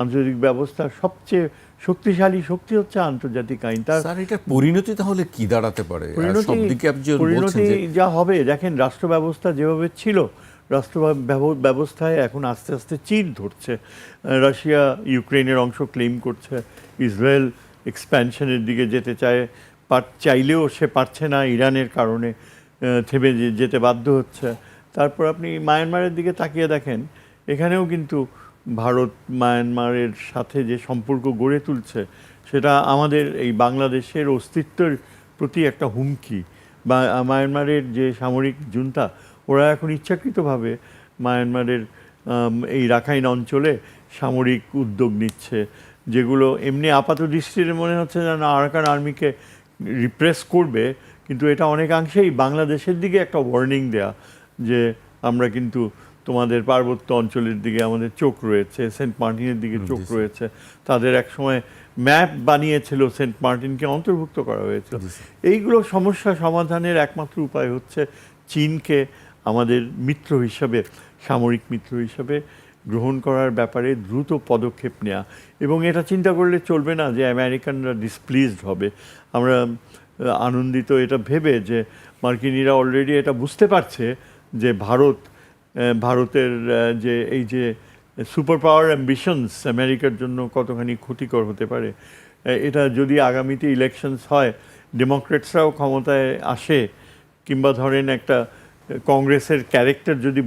B: আন্তর্জাতিক ব্যবস্থার সবচেয়ে শক্তিশালী শক্তি হচ্ছে আন্তর্জাতিক আইন। তার
A: স্যার, এটা পরিণতি তাহলে কি দাঁড়াতে পারে?
B: পরিণতি যা হবে, দেখেন রাষ্ট্র ব্যবস্থা যেভাবে ছিল, রাষ্ট্র ব্যবস্থায় এখন আস্তে আস্তে চীন ধরছে। রাশিয়া ইউক্রেনের অংশ ক্লেম করছে, ইসরায়েল এক্সপ্যানশনের দিকে যেতে চাইলেও সে পারছে না, ইরানের কারণে থেমে যেতে বাধ্য হচ্ছে। তারপর আপনি মায়ানমারের দিকে তাকিয়ে দেখেন, এখানেও কিন্তু ভারত মায়ানমারের সাথে যে সম্পর্ক গড়ে তুলছে, সেটা আমাদের এই বাংলাদেশের অস্তিত্বের প্রতি একটা হুমকি। বা মায়ানমারের যে সামরিক জুন্তা, ওরা এখন ইচ্ছাকৃতভাবে মায়ানমারের এই রাখাইন অঞ্চলে সামরিক উদ্যোগ নিচ্ছে, যেগুলো এমনি আপাত দৃষ্টিতে মনে হচ্ছে যেন আরাকান আর্মিকে রিপ্রেস করবে, কিন্তু এটা অনেকাংশেই বাংলাদেশের দিকে একটা ওয়ার্নিং দেয়া যে আমরা কিন্তু তোমাদের পার্বত্য অঞ্চলের দিকে আমাদের চোখ রয়েছে, সেন্ট মার্টিনের দিকে চোখ রয়েছে। তাদের একসময় ম্যাপ বানিয়েছিল, সেন্ট মার্টিনকে অন্তর্ভুক্ত করা হয়েছিল। এইগুলো সমস্যা সমাধানের একমাত্র উপায় হচ্ছে চীনকে আমাদের মিত্র হিসাবে, সামরিক মিত্র হিসাবে গ্রহণ করার ব্যাপারে দ্রুত পদক্ষেপ নেওয়া। এবং এটা চিন্তা করলে চলবে না যে আমেরিকানরা ডিসপ্লিজড হবে। আমরা আনন্দিত এটা ভেবে যে মার্কিনিরা অলরেডি এটা বুঝতে পারছে যে ভারতের যে এই যে সুপার পাওয়ার অ্যাম্বিশনস আমেরিকার জন্য কতখানি ক্ষতিকর হতে পারে। এটা যদি আগামীতে ইলেকশনস হয়, ডেমোক্রেটসরাও ক্ষমতায় আসে, কিংবা ধরেন একটা কংগ্রেসের ক্যারেক্টার যদি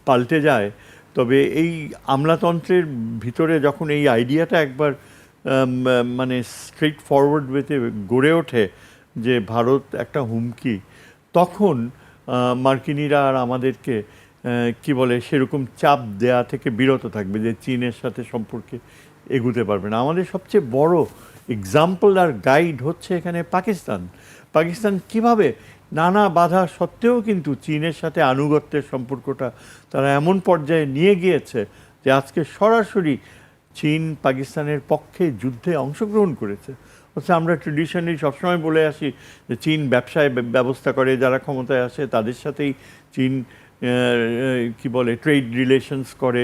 B: পাল্টে যায়, তবে এই আমলাতন্ত্রের ভিতরে যখন এই আইডিয়াটা একবার মানে স্ট্রেট ফরওয়ার্ড ওয়েতে গড়ে ওঠে যে ভারত একটা হুমকি, তখন মার্কিনিরা আর আমাদেরকে কি বলে সেরকম চাপ দেয়া থেকে বিরত থাকবে যে চীনের সাথে সম্পর্কে এগুতে পারবে না। আমাদের সবচেয়ে বড় এক্সাম্পল আর গাইড হচ্ছে এখানে পাকিস্তান কিভাবে নানা বাধা সত্ত্বেও কিন্তু চীনের সাথে আনুগত্যের সম্পর্কটা তারা এমন পর্যায়ে নিয়ে গিয়েছে যে আজকে সরাসরি চীন পাকিস্তানের পক্ষে যুদ্ধে অংশগ্রহণ করেছে। হচ্ছে আমরা ট্রেডিশনালি সবসময় বলে আসি যে চীন ব্যবসায় ব্যবস্থা করে, যারা ক্ষমতায় আসে তাদের সাথেই চীন কি বলে ট্রেড রিলেশনস করে,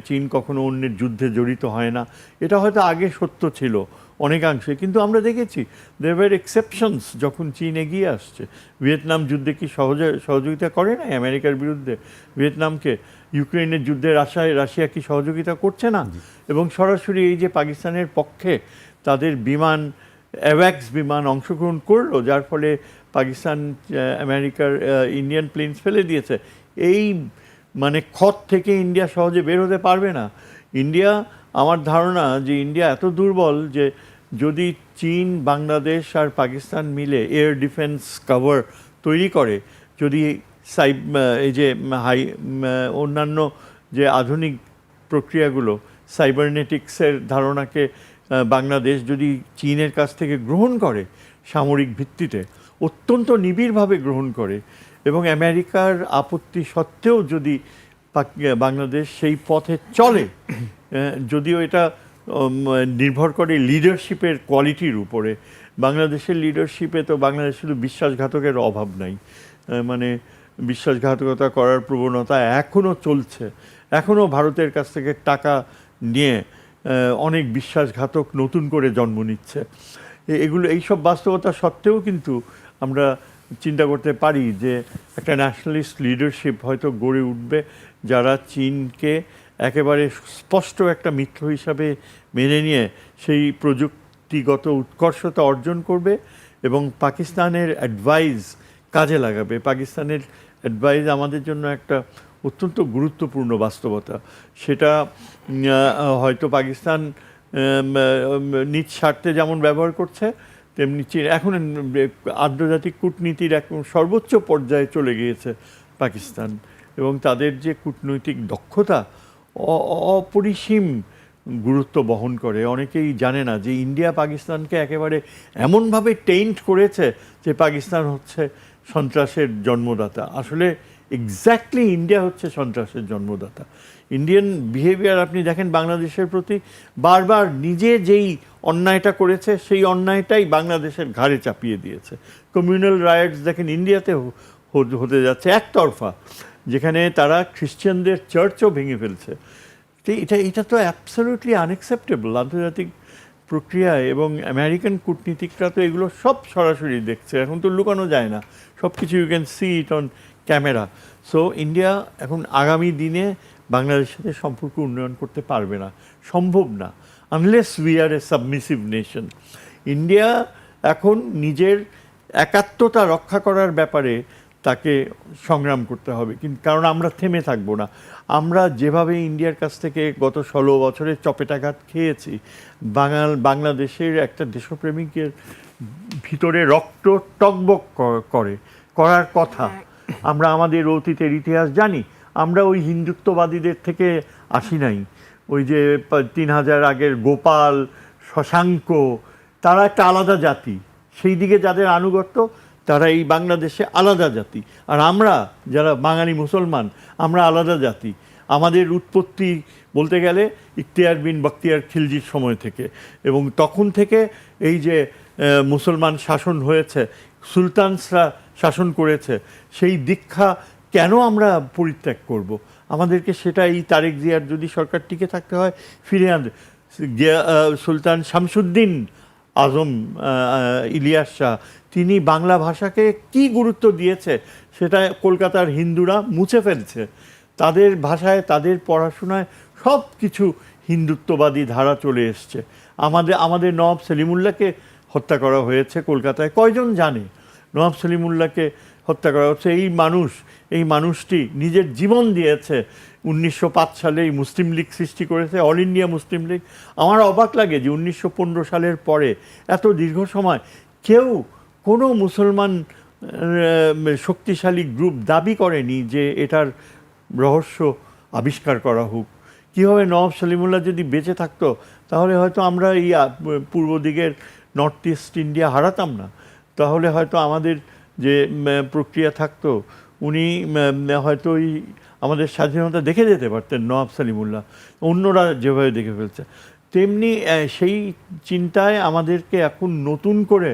B: চীন কখনো অন্যের যুদ্ধে জড়িত হয় না। এটা হয়তো আগে সত্য ছিল, অনেকাংশে, কিন্তু আমরা দেখেছি দেয়ার ওয়্যার এক্সেপশনস যখন চীন এগিয়ে আসছে। ভিয়েতনাম যুদ্ধে কি সহযোগিতা করে না আমেরিকার বিরুদ্ধে ভিয়েতনামকে? ইউক্রেনের যুদ্ধে রাশিয়া কি সহযোগিতা করছে না? এবং সরাসরি এই যে পাকিস্তানের পক্ষে তাদের বিমান, অ্যাওয়াক্স বিমান অংশগ্রহণ করলো, যার ফলে পাকিস্তান আমেরিকার ইন্ডিয়ান প্লেনস ফেলে দিয়েছে। এই মানে ক্ষত থেকে ইন্ডিয়া সহজে বের হতে পারবে না। ইন্ডিয়া, আমার ধারণা যে ইন্ডিয়া এত দুর্বল যে যদি চীন, বাংলাদেশ আর পাকিস্তান মিলে এয়ার ডিফেন্স কভার তৈরি করে, যদি এই যে অন্যান্য যে আধুনিক প্রক্রিয়াগুলো, সাইবারনেটিক্সের ধারণাকে বাংলাদেশ যদি চীনের কাছ থেকে গ্রহণ করে, সামরিক ভিত্তিতে অত্যন্ত নিবিড়ভাবে গ্রহণ করে, এবং আমেরিকার আপত্তি সত্ত্বেও যদি বাংলাদেশ সেই পথে চলে, যদিও এটা নির্ভর করে লিডারশিপের কোয়ালিটির উপরে। বাংলাদেশের লিডারশিপে তো বাংলাদেশ শুধু বিশ্বাসঘাতকের অভাব নাই, মানে বিশ্বাসঘাতকতা করার প্রবণতা এখনও চলছে। এখনও ভারতের কাছ থেকে টাকা নিয়ে অনেক বিশ্বাসঘাতক নতুন করে জন্ম নিচ্ছে। এইসব বাস্তবতা সত্ত্বেও কিন্তু আমরা চিন্তা করতে পারি যে একটা ন্যাশনালিস্ট লিডারশিপ হয়তো গড়ে উঠবে, যারা চীনকে একেবারে স্পষ্ট একটা মিত্র হিসাবে মেনে নিয়ে সেই প্রযুক্তিগত উৎকর্ষতা অর্জন করবে এবং পাকিস্তানের অ্যাডভাইস কাজে লাগাবে। পাকিস্তানের অ্যাডভাইস আমাদের জন্য একটা অত্যন্ত গুরুত্বপূর্ণ বাস্তবতা। সেটা হয়তো পাকিস্তান নিজ স্বার্থে যেমন ব্যবহার করছে, তেমনি এখন আন্তর্জাতিক কূটনীতির এক সর্বোচ্চ পর্যায়ে চলে গিয়েছে পাকিস্তান, এবং তাদের যে কূটনৈতিক দক্ষতা অপরিসীম গুরুত্ব বহন করে। অনেকেই জানে না যে ইন্ডিয়া পাকিস্তানকে একেবারে এমনভাবে টেইন্ট করেছে যে পাকিস্তান হচ্ছে সন্ত্রাসের জন্মদাতা। আসলে এক্স্যাক্টলি ইন্ডিয়া হচ্ছে সন্ত্রাসের জন্মদাতা। ইন্ডিয়ান বিহেভিয়ার আপনি দেখেন বাংলাদেশের প্রতি, বারবার নিজে যেই অন্যায়টা করেছে সেই অন্যায়টাই বাংলাদেশের ঘাড়ে চাপিয়ে দিয়েছে। কমিউনাল রাইটস দেখেন ইন্ডিয়াতে হতে যাচ্ছে একতরফা, যেখানে তারা খ্রিশ্চানদের চার্চও ভেঙে ফেলছে। এটা তো অ্যাবসলিউটলি আনএক্সেপ্টেবল আন্তর্জাতিক প্রক্রিয়ায়, এবং আমেরিকান কূটনীতিকরা তো এগুলো সব সরাসরি দেখছে। এখন তো লুকানো যায় না, সব কিছু you can see it on camera. So India এখন আগামী দিনে বাংলাদেশের সাথে সম্পর্ক উন্নয়ন করতে পারবে না, সম্ভব না, unless we are A submissive nation. India এখন নিজের একাত্মতা রক্ষা করার ব্যাপারে তাকে সংগ্রাম করতে হবে, কিন্তু কারণ আমরা থেমে থাকবো না। আমরা যেভাবে ইন্ডিয়ার কাছ থেকে গত 16 বছরে চপেটাঘাত খেয়েছি, বাংলাদেশের একটা দেশপ্রেমিকের ভিতরে রক্ত টকবক করার কথা। আমরা আমাদের অতীতের ইতিহাস জানি, আমরা ওই হিন্দুত্ববাদীদের থেকে আসি নাই। ওই যে 3000 আগের গোপাল, শশাঙ্ক, তারা একটা আলাদা জাতি, সেই দিকে যাদের আনুগত্য তারা এই বাংলাদেশে আলাদা জাতি। আর আমরা যারা বাঙালি মুসলমান, আমরা আলাদা জাতি। আমাদের উৎপত্তি বলতে গেলে ইখতিয়ার বিন বখতিয়ার খিলজির সময় থেকে, এবং তখন থেকে এই যে মুসলমান শাসন হয়েছে, সুলতানসরা শাসন করেছে, সেই দীক্ষা কেন আমরা পরিত্যাগ করব? আমাদেরকে সেটা এই তারেক জিয়ার যদি সরকার টিকে থাকতে হয় ফিরে আনতে। সুলতান শামসুদ্দিন আজম ইলিয়াস শাহ, তিনি বাংলা ভাষাকে কি গুরুত্ব দিয়েছে সেটা কলকাতার হিন্দুরা মুছে ফেলছে। তাদের ভাষায়, তাদের পড়াশোনায় সব কিছু হিন্দুত্ববাদী ধারা চলে এসছে। আমাদের নওয়াব সলিমুল্লাহকে হত্যা করা হয়েছে কলকাতায়, কয়জন জানে? নওয়াব সলিমুল্লাহকে হত্যা করা হচ্ছে। এই মানুষটি নিজের জীবন দিয়েছে। 1905 সালে এই মুসলিম লীগ সৃষ্টি করেছে, অল ইন্ডিয়া মুসলিম লীগ। আমার অবাক লাগে যে 1915 সালের পরে এত দীর্ঘ সময় কোনো মুসলমান শক্তিশালী গ্রুপ দাবি করেনি যে এটার রহস্য আবিষ্কার করা হোক। কীভাবে নওয়াব সলিমুল্লাহ যদি বেঁচে থাকতো, তাহলে হয়তো আমরা এই পূর্ব দিকের নর্থ ইস্ট ইন্ডিয়া হারাতাম না। তাহলে হয়তো আমাদের যে প্রক্রিয়া থাকতো, উনি হয়তো আমাদের স্বাধীনতা দেখে যেতে পারতেন নওয়াব সলিমুল্লাহ, অন্যরা যেভাবে দেখে ফেলছে। তেমনি সেই চিন্তায় আমাদেরকে এখন নতুন করে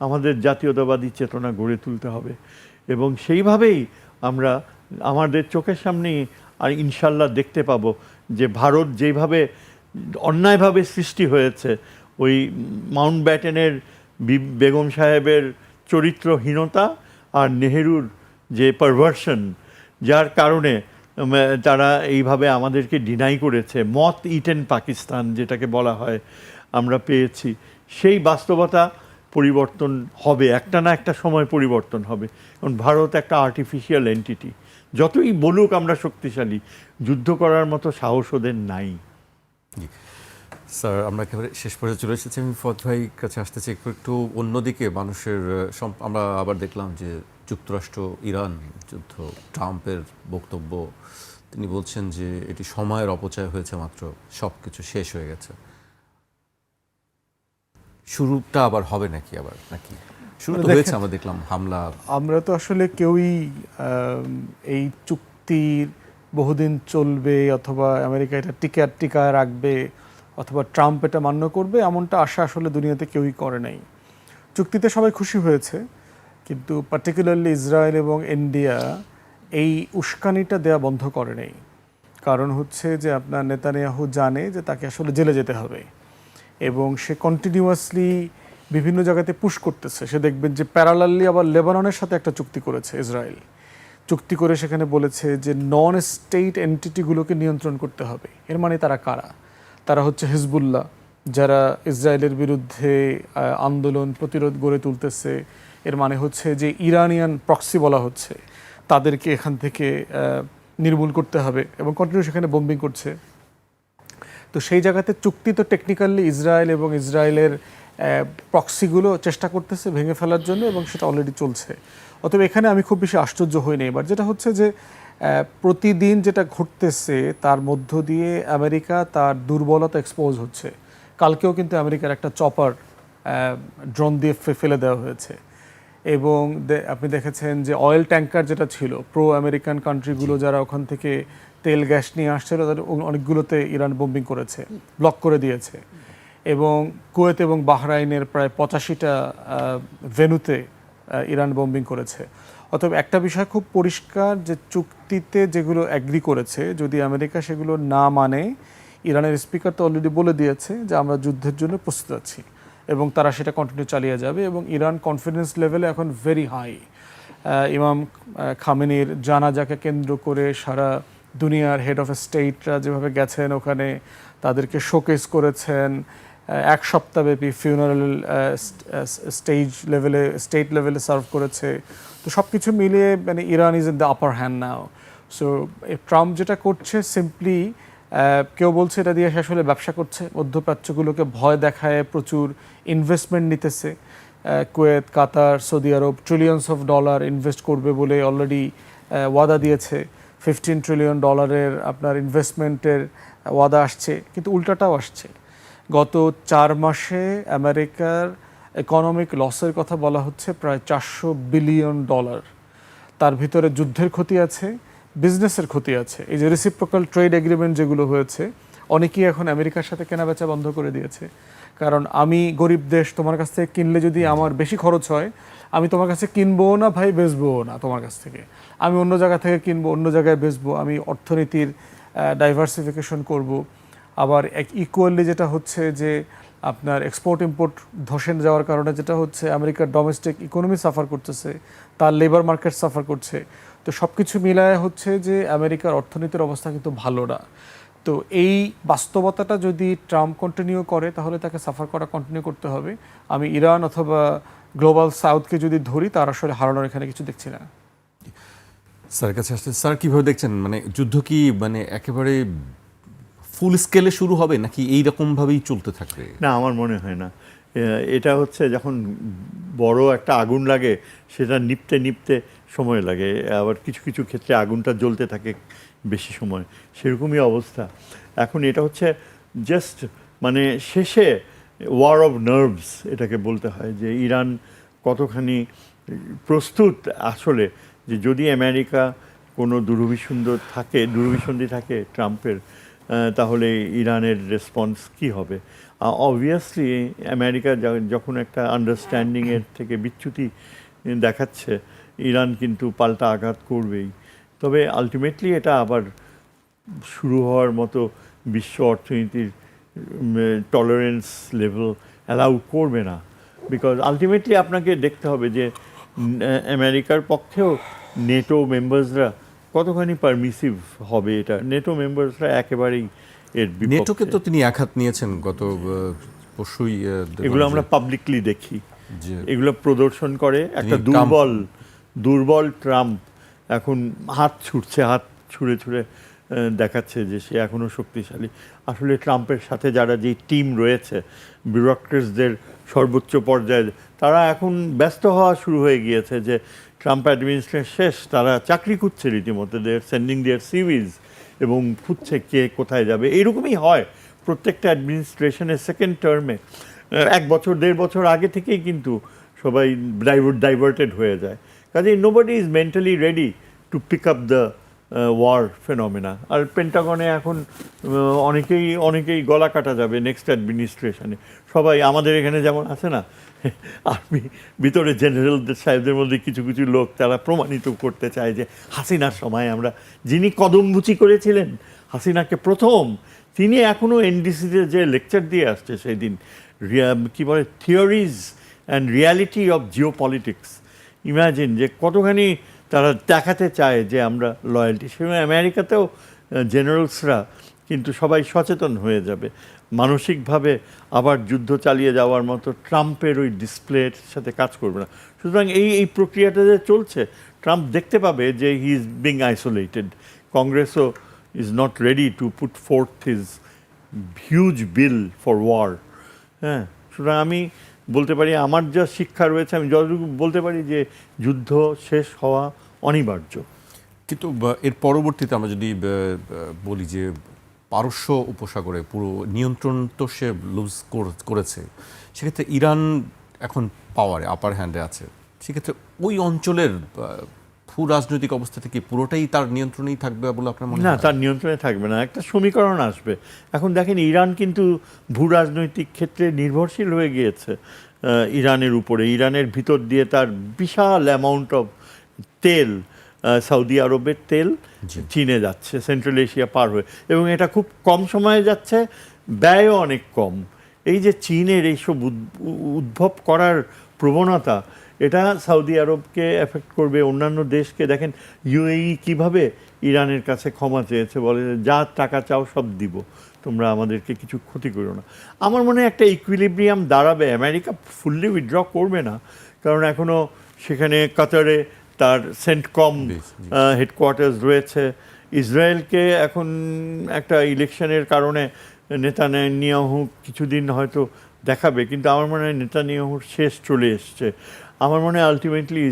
B: আমাদের জাতীয়তাবাদী চেতনা গড়ে তুলতে হবে, এবং সেইভাবেই আমরা আমাদের চোখের সামনেই আর ইনশাল্লাহ দেখতে পাবো যে ভারত যেভাবে অন্যায়ভাবে সৃষ্টি হয়েছে, ওই মাউন্ট ব্যাটেনের বেগম সাহেবের চরিত্রহীনতা আর নেহেরুর যে পারভার্সন, যার কারণে তারা এইভাবে আমাদেরকে ডিনাই করেছে, মত ইটেন পাকিস্তান যেটাকে বলা হয়, আমরা পেয়েছি। সেই বাস্তবতা পরিবর্তন হবে, একটা না একটা সময় পরিবর্তন হবে। কারণ ভারত একটা আর্টিফিশিয়াল এন্টিটি, যতই বলুক আমরা শক্তিশালী, যুদ্ধ করার মতো সাহস ওদের নাই।
A: স্যার, আমরা একেবারে শেষ পর্যায়ে চলে এসেছি। আমি ফত ভাই কাছে আসতে চাই একটু অন্যদিকে মানুষের আমরা আবার দেখলাম যে যুক্তরাষ্ট্র ইরান যুদ্ধ, ট্রাম্পের বক্তব্য, তিনি বলছেন যে এটি সময়ের অপচয় হয়েছে, মাত্র সব কিছু শেষ হয়ে গেছে। শুরুটা আবার হবে নাকি শুরু তো হয়েছে, আমরা দেখলাম হামলা।
C: আমরা তো আসলে কেউই এই চুক্তির বহুদিন চলবে অথবা আমেরিকা এটা টিকায় রাখবে অথবা ট্রাম্প এটা মান্য করবে এমনটা আশা আসলে দুনিয়াতে কেউই করে নাই। চুক্তিতে সবাই খুশি হয়েছে, কিন্তু পার্টিকুলারলি ইসরায়েল এবং ইন্ডিয়া এই উস্কানিটা দেয়া বন্ধ করে নেই। কারণ হচ্ছে যে আপনার নেতানিয়াহু জানে যে তাকে আসলে জেলে যেতে হবে এবং সে কন্টিনিউয়াসলি বিভিন্ন জায়গাতে পুশ করতেছে। সে দেখবেন যে প্যারালালি আবার লেবাননের সাথে একটা চুক্তি করেছে ইসরায়েল, চুক্তি করে সেখানে বলেছে যে নন স্টেট এন্টিটিগুলোকে নিয়ন্ত্রণ করতে হবে। এর মানে তারা কারা? তারা হচ্ছে হিজবুল্লাহ, যারা ইসরায়েলের বিরুদ্ধে আন্দোলন প্রতিরোধ গড়ে তুলতেছে। এর মানে হচ্ছে যে ইরানিয়ান প্রক্সি বলা হচ্ছে, তাদেরকে এখান থেকে নির্মূল করতে হবে এবং কন্টিনিউ সেখানে বোম্বিং করছে। তো সেই জায়গাতে চুক্তি তো টেকনিক্যালি ইসরায়েল এবং ইসরায়েলের প্রক্সিগুলো চেষ্টা করতেছে ভেঙে ফেলার জন্য এবং সেটা অলরেডি চলছে। অতএব এখানে আমি খুব বেশি আশ্চর্য হইনি। এবার যেটা হচ্ছে যে প্রতিদিন যেটা ঘটতেছে তার মধ্য দিয়ে আমেরিকা তার দুর্বলতা এক্সপোজ হচ্ছে। কালকেও কিন্তু আমেরিকার একটা চপার ড্রোন দিয়ে ফেলে দেওয়া হয়েছে এবং আপনি দেখেছেন যে অয়েল ট্যাঙ্কার যেটা ছিল প্রো আমেরিকান কান্ট্রিগুলো যারা ওখান থেকে তেল গ্যাস নিয়ে আসছিল তাদের অনেকগুলোতে ইরান বোম্বিং করেছে, ব্লক করে দিয়েছে। এবং কুয়েত এবং বাহরাইনের প্রায় 85টা ভেন্যুতে ইরান বোম্বিং করেছে। অতএব একটা বিষয় খুব পরিষ্কার যে চুক্তিতে যেগুলো অ্যাগ্রি করেছে যদি আমেরিকা সেগুলো না মানে, ইরানের স্পিকার তো অলরেডি বলে দিয়েছে যে আমরা যুদ্ধের জন্য প্রস্তুত আছি এবং তারা সেটা কন্টিনিউ চালিয়ে যাবে। এবং ইরান কনফিডেন্স লেভেলে এখন ভেরি হাই। ইমাম খামেনির জানাজাকে কেন্দ্র করে সারা দুনিয়ার হেড অফ স্টেটরা যেভাবে গেছেন ওখানে, তাদেরকে শোকেস করেছেন, এক সপ্তাহব্যাপী ফিউনারাল স্টেট লেভেলে সার্ভ করেছে। তো সব কিছু মিলিয়ে মানে Iran is in the upper hand now. So Trump যেটা করছে সিম্পলি, কেউ বলছে এটা দিয়ে আসলে ব্যবসা করছে, মধ্যপ্রাচ্যগুলোকে ভয় দেখায় প্রচুর ইনভেস্টমেন্ট নিতেছে। Kuwait, Qatar, Saudi Arab trillions of dollar invest করবে বলে অলরেডি ওয়াদা দিয়েছে। $15 ট্রিলিয়ন আপনার ইনভেস্টমেন্টের ওয়াদা আসছে, কিন্তু উল্টাটাও আসছে। গত 4 মাসে আমেরিকার ইকোনমিক লসের কথা বলা হচ্ছে প্রায় $400 বিলিয়ন। তার ভিতরে যুদ্ধের ক্ষতি আছে, বিজনেসের ক্ষতি আছে। এই যে রেসিপ্রোকাল ট্রেড এগ্রিমেন্ট যেগুলো হয়েছে, অনেকেই এখন আমেরিকার সাথে কেনাবেচা বন্ধ করে দিয়েছে। কারণ আমি গরিব দেশ, তোমার কাছ থেকে কিনলে যদি আমার বেশি খরচ হয়, আমি তোমার কাছে কিনবো না ভাই, বেচবো না তোমার কাছ থেকে, আমি অন্য জায়গা থেকে কিনবো, অন্য জায়গায় বেচবো। আমি অর্থনীতির ডাইভার্সিফিকেশন করব। আবার ইকুয়ালি যেটা হচ্ছে যে আপনার এক্সপোর্ট ইম্পোর্ট ধসে যাওয়ার কারণে যেটা হচ্ছে আমেরিকার ডোমেস্টিক ইকোনমি সাফার করতেছে, তার লেবার মার্কেট সাফার করছে। তো সব কিছু মিলায় হচ্ছে যে আমেরিকার অর্থনীতির অবস্থা কিন্তু ভালো না। তো এই বাস্তবতাটা যদি ট্রাম্প কন্টিনিউ করে তাহলে তাকে সাফার করা কন্টিনিউ করতে হবে। আমি ইরান অথবা গ্লোবাল সাউথকে যদি ধরি, তার আসলে হারানোর এখানে কিছু দেখছি না।
A: স্যার কাছে আসলে স্যার কীভাবে দেখছেন, মানে যুদ্ধ কি মানে একেবারে ফুল স্কেলে শুরু হবে নাকি এইরকমভাবেই চলতে থাকবে?
B: না, আমার মনে হয় না। এটা হচ্ছে যখন বড় একটা আগুন লাগে সেটা নিপতে নিপতে সময় লাগে, আবার কিছু কিছু ক্ষেত্রে আগুনটা জ্বলতে থাকে বেশি সময়, সেরকমই অবস্থা এখন। এটা হচ্ছে জাস্ট মানে শেষে ওয়ার অফ নার্ভস এটাকে বলতে হয়, যে ইরান কতখানি প্রস্তুত আসলে, যে যদি আমেরিকা কোনো দুরভিসন্ধি থাকে ট্রাম্পের, তাহলে ইরানের রেসপন্স কী হবে। অবভিয়াসলি আমেরিকা যখন একটা আন্ডারস্ট্যান্ডিংয়ের থেকে বিচ্যুতি দেখাচ্ছে, ইরান কিন্তু পাল্টা আঘাত করবেই। তবে আলটিমেটলি এটা আবার শুরু হওয়ার মতো বিশ্ব অর্থনীতির টলারেন্স লেভেল অ্যালাউ করবে না, বিকজ আলটিমেটলি আপনাকে দেখতে হবে যে আমেরিকার পক্ষেও নেটো মেম্বার্সরা কতখানি পারমিসিভ হবে। এটা নেটো মেম্বার্সরা একেবারেই এর
A: নেটোকে
B: বিপক্ষে।
A: তো তিনি আঘাত নিয়েছেন গত পরশুই।
B: এগুলো আমরা পাবলিকলি দেখি,
A: যে
B: এগুলো প্রদর্শন করে একটা
A: ট্রাম্প-
B: দুর্বল ট্রাম্প এখন হাত ছুঁড়ে ছুঁড়ে দেখাচ্ছে যে সে এখনো শক্তিশালী। আসলে ট্রাম্পের সাথে যারা যে টিম রয়েছে, বিউরোক্রেটসদের সর্বোচ্চ পর্যায়ে, তারা এখন ব্যস্ত হওয়া শুরু হয়ে গিয়েছে যে ট্রাম্প অ্যাডমিনিস্ট্রেশন শেষ, তারা চাকরি খুঁজছে রীতিমতো, দেয়ার সেন্ডিং দেয়ার সিভিজ এবং খুঁজছে কে কোথায় যাবে। এইরকমই হয় প্রত্যেকটা অ্যাডমিনিস্ট্রেশনের সেকেন্ড টার্মে। 1 বছর 1.5 বছর আগে থেকেই কিন্তু সবাই ডাইভার্টেড হয়ে যায়। কাজেই nobody is mentally ready to pick up the war phenomena. আর পেন্টাগনে এখন অনেকেই গলা কাটা যাবে নেক্সট অ্যাডমিনিস্ট্রেশনে। সবাই আমাদের এখানে যেমন আছে না, আর্মি ভিতরে জেনারেলদের সাহেবদের মধ্যে কিছু কিছু লোক তারা প্রমাণিত করতে চায় যে হাসিনার সময় আমরা, যিনি কদমবুচি করেছিলেন হাসিনাকে প্রথম, তিনি এখনও এনডিসিতে যে লেকচার দিয়ে আসছে সেই দিন, কি বলে, theories and reality of Jio politics. Imagine যে কতখানি তারা দেখাতে চায় যে আমরা লয়্যালটি। সেখানে আমেরিকাতেও জেনারেলসরা কিন্তু সবাই সচেতন হয়ে যাবে মানসিকভাবে, আবার যুদ্ধ চালিয়ে যাওয়ার মতো ট্রাম্পের ওই ডিসপ্লের সাথে কাজ করবে না। সুতরাং এই প্রক্রিয়াটা যে চলছে, ট্রাম্প দেখতে পাবে যে হি ইজ বিং আইসোলেটেড। কংগ্রেসও is not ready to put forth his huge bill for war. হ্যাঁ, সুতরাং আমি বলতে পারি, আমার যা শিক্ষা রয়েছে, আমি যতটুকু বলতে পারি যে যুদ্ধ শেষ হওয়া অনিবার্য।
A: কিন্তু এর পরবর্তীতে আমরা যদি বলি যে পারস্য উপসাগরে পুরো নিয়ন্ত্রণ তো সে লুজ করেছে, সেক্ষেত্রে ইরান এখন পাওয়ারে আপার হ্যান্ডে আছে, সেক্ষেত্রে ওই অঞ্চলের ভূ রাজনৈতিক অবস্থা থেকে পুরোটাই তার নিয়ন্ত্রণেই থাকবে বলে আপনার মনে
B: না,
A: হয়?
B: তার নিয়ন্ত্রণে থাকবে না, একটা সমীকরণ আসবে। এখন দেখেন, ইরান কিন্তু ভূ রাজনৈতিক ক্ষেত্রে নির্ভরশীল হয়ে গিয়েছে ইরানের উপরে। ইরানের ভিতর দিয়ে তার বিশাল অ্যামাউন্ট অফ তেল, সৌদি আরবের তেল চীনে যাচ্ছে, সেন্ট্রাল এশিয়া পার হয়ে, এবং এটা খুব কম সময়ে যাচ্ছে, ব্যয়ও অনেক কম। এই যে চীনের এইসব উদ্ভব করার প্রবণতা, এটা সৌদি আরবকে এফেক্ট করবে, অন্যান্য দেশকে। দেখেন ইউএই কিভাবে ইরানের কাছে ক্ষমা চেয়েছে, বলে যা টাকা চাও সব দিব, তোমরা আমাদেরকে কিছু ক্ষতি করো না। আমার মনে হয় একটা ইকুইলিব্রিয়াম দাঁড়াবে। আমেরিকা ফুললি উইথড্র করবে না, কারণ এখনও সেখানে কাতারে তার সেন্টকম হেডকোয়ার্টার্স রয়েছে। ইসরায়েলকে এখন একটা ইলেকশনের কারণে নেতানিয়াহু কিছুদিন হয়তো দেখাবে, কিন্তু আমার মনে হয় নেতানিয়াহুর শেষ চলে এসছে। আমার মনে হয় আলটিমেটলি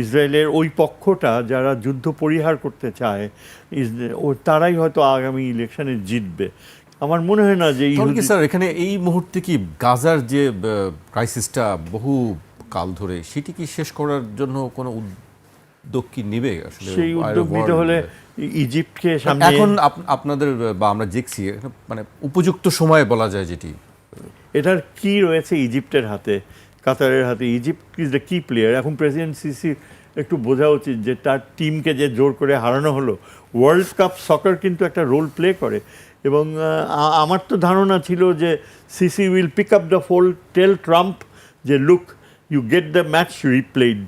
B: ইসরায়েলের ওই পক্ষটা যারা যুদ্ধ পরিহার করতে চায়, তারাই হয়তো আগামী ইলেকশনে জিতবে। আমার মনে হয় না যে
A: স্যার এখানে এই মুহূর্তে কি গাজার যে ক্রাইসিসটা বহু কাল ধরে, সেটি কি শেষ করার জন্য কোনো উদ্যোগ কি নেবে আসলে?
B: সেই উদ্যোগ নিতে হলে ইজিপ্টকে সামনে,
A: এখন আপনাদের বা আমরা দেখছি মানে উপযুক্ত সময় বলা যায় যেটি,
B: এটার কি রয়েছে ইজিপ্টের হাতে, কাতারের হাতে। ইজিপ্ট ইজ দ্য কি প্লেয়ার। এখন প্রেসিডেন্ট সিসি একটু বোঝা উচিত যে তার টিমকে যে জোর করে হারানো হলো, ওয়ার্ল্ড কাপ সকার কিন্তু একটা রোল প্লে করে। এবং আমার তো ধারণা ছিল যে Sisi will pick up the phone, tell Trump যে look, you get the match replayed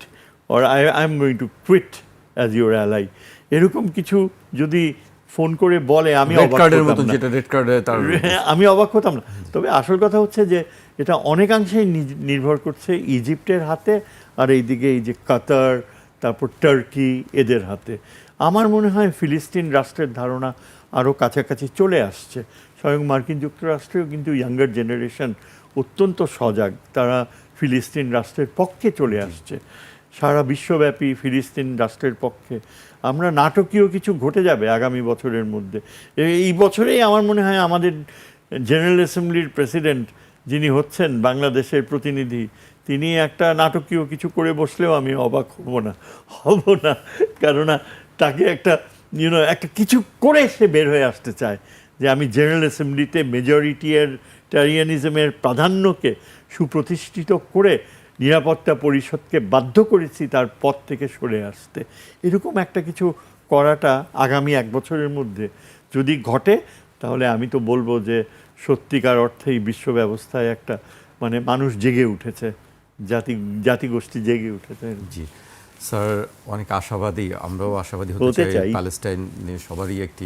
B: or I am going to quit as your ally. এরকম কিছু যদি ফোন করে বলে, আমি আমি অবাক হতাম না। তবে আসল কথা হচ্ছে যে এটা অনেকাংশেই নির্ভর করছে ইজিপ্টের হাতে, আর এইদিকে এই যে কাতার, তারপর টার্কি, এদের হাতে। আমার মনে হয় ফিলিস্তিন রাষ্ট্রের ধারণা আরও কাছাকাছি চলে আসছে। স্বয়ং মার্কিন যুক্তরাষ্ট্রেও কিন্তু ইয়াঙ্গার জেনারেশন অত্যন্ত সজাগ, তারা ফিলিস্তিন রাষ্ট্রের পক্ষে চলে আসছে। সারা বিশ্বব্যাপী ফিলিস্তিন রাষ্ট্রের পক্ষে আমরা নাটকীয় কিছু ঘটে যাবে আগামী বছরের মধ্যে। এই বছরেই আমার মনে হয় আমাদের জেনারেল অ্যাসেম্বলির প্রেসিডেন্ট যিনি হচ্ছেন বাংলাদেশের প্রতিনিধি, তিনি একটা নাটকীয় কিছু করে বসলেও আমি অবাক হব না, কেননা তাকে একটা একটা কিছু করে সে বের হয়ে আসতে চায় যে আমি জেনারেল অ্যাসেম্বলিতে মেজরিটিয়ারিয়ানিজমের প্রাধান্যকে সুপ্রতিষ্ঠিত করে নিরাপত্তা পরিষদকে বাধ্য করেছি তার পদ থেকে সরে আসতে। এরকম একটা কিছু করাটা আগামী 1 বছরের মধ্যে যদি ঘটে, তাহলে আমি তো বলবো যে সত্যিকার অর্থেই বিশ্ব ব্যবস্থায় একটা মানে মানুষ জেগে উঠেছে, জাতিগোষ্ঠী জেগে উঠেছে।
A: জি স্যার, অনেক আশাবাদী, আমরাও আশাবাদী হতে
B: হতে
A: চাই।
B: চাই।
A: প্যালেস্টাইন নিয়ে সবারই একটি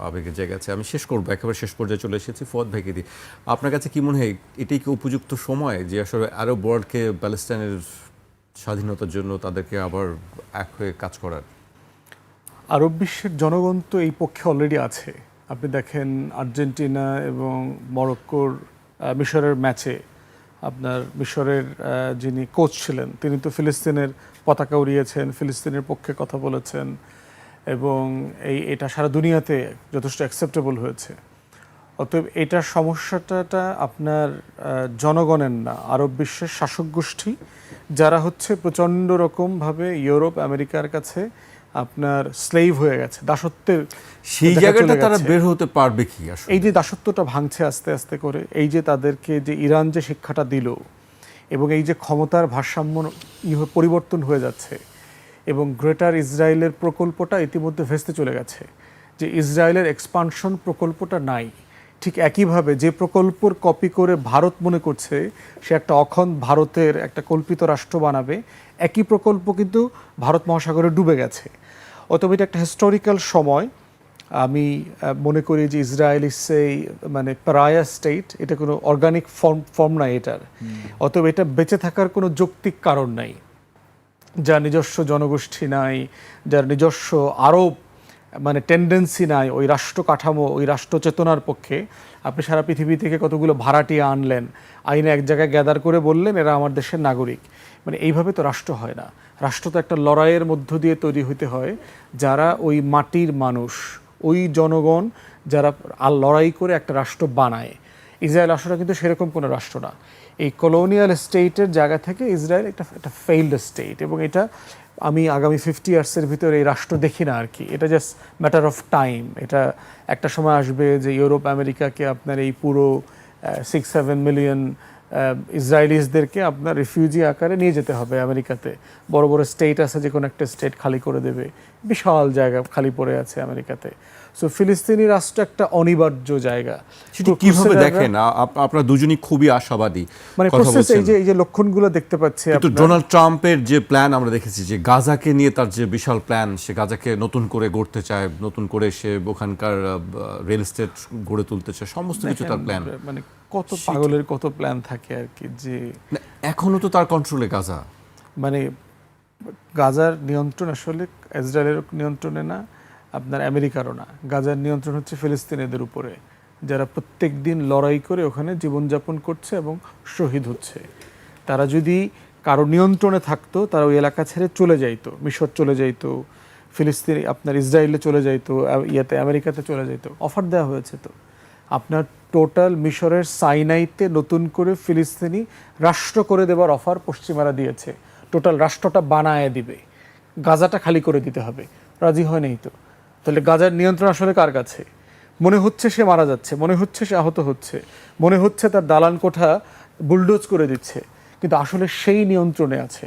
A: আবেগের জায়গা আছে। আমি শেষ করবো, একেবারে শেষ পর্যায়ে চলে এসেছি, ফুয়াদ ভাইকে দিই। আপনার কাছে কি মনে হয় এটাই কি উপযুক্ত সময় যে আসলে আরব ওয়ার্ল্ডকে প্যালেস্টাইনের স্বাধীনতার জন্য তাদেরকে আবার এক হয়ে কাজ করার?
C: আরব বিশ্বের জনগণ তো এই পক্ষে অলরেডি আছে। আপনি দেখেন আর্জেন্টিনা এবং মরক্কোর মিশরের ম্যাচে আপনার মিশরের যিনি কোচ ছিলেন তিনি তো ফিলিস্তিনের পতাকা উড়িয়েছেন, ফিলিস্তিনের পক্ষে কথা বলেছেন এবং এটা সারা দুনিয়াতে যথেষ্ট অ্যাকসেপ্টেবল হয়েছে। অতএব এটার সমস্যাটা আপনার জনগণের না, আরব বিশ্বের শাসক গোষ্ঠী যারা হচ্ছে প্রচণ্ড রকমভাবে ইউরোপ আমেরিকার কাছে আপনার স্লেভ হয়ে গেছে, দাসত্বের
A: সেই জায়গাটা তারা বের হতে পারবে কি আসলে?
C: এই যে দাসত্বটা ভাঙছে আস্তে আস্তে করে, এই যে তাদেরকে যে ইরান যে শিক্ষাটা দিল এবং এই যে ক্ষমতার ভারসাম্য পরিবর্তন হয়ে যাচ্ছে এবং গ্রেটার ইসরায়েলের প্রকল্পটা ইতিমধ্যে ভেস্তে চলে গেছে, যে ইসরায়েলের এক্সপানশন প্রকল্পটা নাই। ঠিক একইভাবে যে প্রকল্পর কপি করে ভারত মনে করছে সে একটা অখণ্ড ভারতের একটা কল্পিত রাষ্ট্র বানাবে, একই প্রকল্প কিন্তু ভারত মহাসাগরে ডুবে গেছে। অতএব এটা একটা হিস্টোরিক্যাল সময়। আমি মনে করি যে ইসরায়েল ইজ এই মানে প্যারায়া স্টেট, এটা কোনো অর্গানিক ফর্ম নাই এটার। অতএব এটা বেঁচে থাকার কোনো যৌক্তিক কারণ নাই। যার নিজস্ব জনগোষ্ঠী নাই, যার নিজস্ব আরব মানে টেন্ডেন্সি নাই ওই রাষ্ট্র কাঠামো, ওই রাষ্ট্র চেতনার পক্ষে, আপনি সারা পৃথিবী থেকে কতগুলো ভাড়াটিয়া আনলেন, আইনে এক জায়গায় গ্যাদার করে বললেন এরা আমার দেশের নাগরিক। মানে এইভাবে তো রাষ্ট্র হয় না। রাষ্ট্র তো একটা লড়াইয়ের মধ্য দিয়ে তৈরি হতে হয়। যারা ওই মাটির মানুষ, ওই জনগণ যারা লড়াই করে একটা রাষ্ট্র বানায়। ইসরায়েল আসলে কিন্তু সেরকম কোনো রাষ্ট্র না। এই কলোনিয়াল স্টেটের জায়গা থেকে ইসরায়েল একটা ফেইল্ড স্টেট, এবং এটা আমি আগামী 50 ইয়ার্সের ভিতরে এই রাষ্ট্র দেখি না আর কি। এটা জাস্ট ম্যাটার অফ টাইম। এটা একটা সময় আসবে যে ইউরোপ আমেরিকাকে আপনার এই পুরো 6-7 মিলিয়ন ইসরায়েলিসদেরকে আপনার রিফিউজি আকারে নিয়ে যেতে হবে আমেরিকাতে। বড় বড় স্টেট আছে, যে কোনো একটা স্টেট খালি করে দেবে, বিশাল জায়গা খালি পড়ে আছে আমেরিকাতে। সো ফিলিস্তিনি রাষ্ট্র একটা অনিবার্য জায়গা।
A: সেটা কিভাবে দেখেন? আপনারা দুজনই খুবই আশাবাদী,
C: মানে প্রসেস এই যে লক্ষণগুলো দেখতে পাচ্ছি।
A: কিন্তু ডোনাল্ড ট্রাম্পের যে প্ল্যান আমরা দেখেছি, যে গাজাকে নিয়ে তার যে বিশাল প্ল্যান, সে গাজাকে নতুন করে গড়তে চায়, নতুন করে সে ওখানকার রেল স্টেট গড়ে তুলতে চায়, সমস্ত কিছু তার প্ল্যান।
C: মানে কত পাগলের কত প্ল্যান থাকে আর কি। যে
A: এখনো তো তার কন্ট্রোলে গাজা,
C: মানে গাজার নিয়ন্ত্রণ আসলে ইসরায়েলের নিয়ন্ত্রণে না, আপনার আমেরিকারও না। গাজার নিয়ন্ত্রণ হচ্ছে ফিলিস্তিনিদের উপরে, যারা প্রত্যেক দিন লড়াই করে ওখানে জীবনযাপন করছে এবং শহীদ হচ্ছে। তারা যদি কারো নিয়ন্ত্রণে থাকতো তারা ওই এলাকা ছেড়ে চলে যাইতো, মিশর চলে যাইতো, ফিলিস্তিন আপনার ইসরায়েলে চলে যাইতো, আমেরিকাতে চলে যাইতো। অফার দেওয়া হয়েছে তো আপনার টোটাল মিশরের সাইনাইতে নতুন করে ফিলিস্তিনি রাষ্ট্র করে দেওয়ার অফার পশ্চিমারা দিয়েছে। টোটাল রাষ্ট্রটা বানায় দিবে, গাজাটা খালি করে দিতে হবে। রাজি হয় নাই তো। তাহলে গাজার নিয়ন্ত্রণ আসলে কার কাছে? মনে হচ্ছে সে মারা যাচ্ছে, মনে হচ্ছে সে আহত হচ্ছে, মনে হচ্ছে তার দালান কোঠা বুলডোজ করে দিচ্ছে, কিন্তু আসলে সেই নিয়ন্ত্রণে আছে,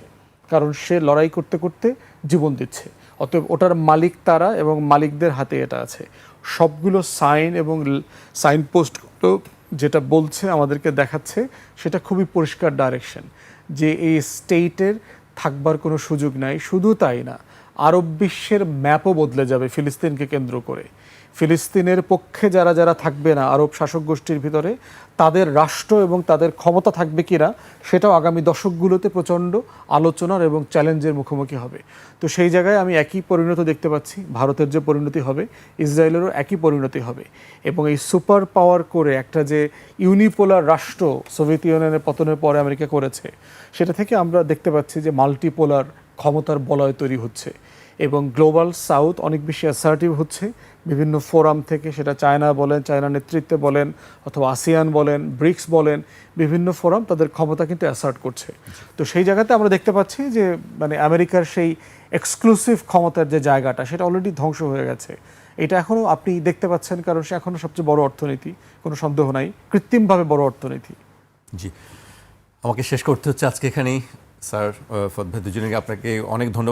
C: কারণ সে লড়াই করতে করতে জীবন দিচ্ছে। অতএব ওটার মালিক তারা, এবং মালিকদের হাতে এটা আছে। সবগুলো সাইন এবং সাইনপোস্টগুলো যেটা বলছে আমাদেরকে দেখাচ্ছে সেটা খুবই পরিষ্কার ডাইরেকশন, যে এই স্টেটের থাকবার কোনো সুযোগ নাই। শুধু তাই না, আরব বিশ্বের ম্যাপও বদলে যাবে ফিলিস্তিনকে কেন্দ্র করে। ফিলিস্তিনের পক্ষে যারা যারা থাকবে না আরব শাসক গোষ্ঠীর ভিতরে, তাদের রাষ্ট্র এবং তাদের ক্ষমতা থাকবে কিনা সেটাও আগামী দশকগুলোতে প্রচণ্ড আলোচনার এবং চ্যালেঞ্জের মুখোমুখি হবে। তো সেই জায়গায় আমি একই পরিণতি দেখতে পাচ্ছি। ভারতের যে পরিণতি হবে, ইসরায়েলেরও একই পরিণতি হবে। এবং এই সুপার পাওয়ার করে একটা যে ইউনিপোলার রাষ্ট্র সোভিয়েত ইউনিয়নের পতনের পরে আমেরিকা করেছে, সেটা থেকে আমরা দেখতে পাচ্ছি যে মাল্টিপোলার ক্ষমতার বলয় তৈরি হচ্ছে, এবং গ্লোবাল সাউথ অনেক বেশি অ্যাসার্টিভ হচ্ছে বিভিন্ন ফোরাম থেকে। সেটা চায়না বলেন, চায়নার নেতৃত্বে বলেন, অথবা আসিয়ান বলেন, ব্রিক্স বলেন, বিভিন্ন ফোরাম তাদের ক্ষমতা কিন্তু অ্যাসার্ট করছে। তো সেই জায়গাতে আমরা দেখতে পাচ্ছি যে মানে আমেরিকার সেই এক্সক্লুসিভ ক্ষমতার যে জায়গাটা, সেটা অলরেডি ধ্বংস হয়ে গেছে। এটা এখনও আপনি দেখতে পাচ্ছেন, কারণ সে এখনও সবচেয়ে বড় অর্থনীতি, কোনো সন্দেহ নাই, কৃত্রিমভাবে বড় অর্থনীতি।
A: জি, আমাকে শেষ করতে হচ্ছে আজকে এখানেই। স্যার, ফুয়াদ ভাই, দুজনকে আপনাকে অনেক ধন্যবাদ।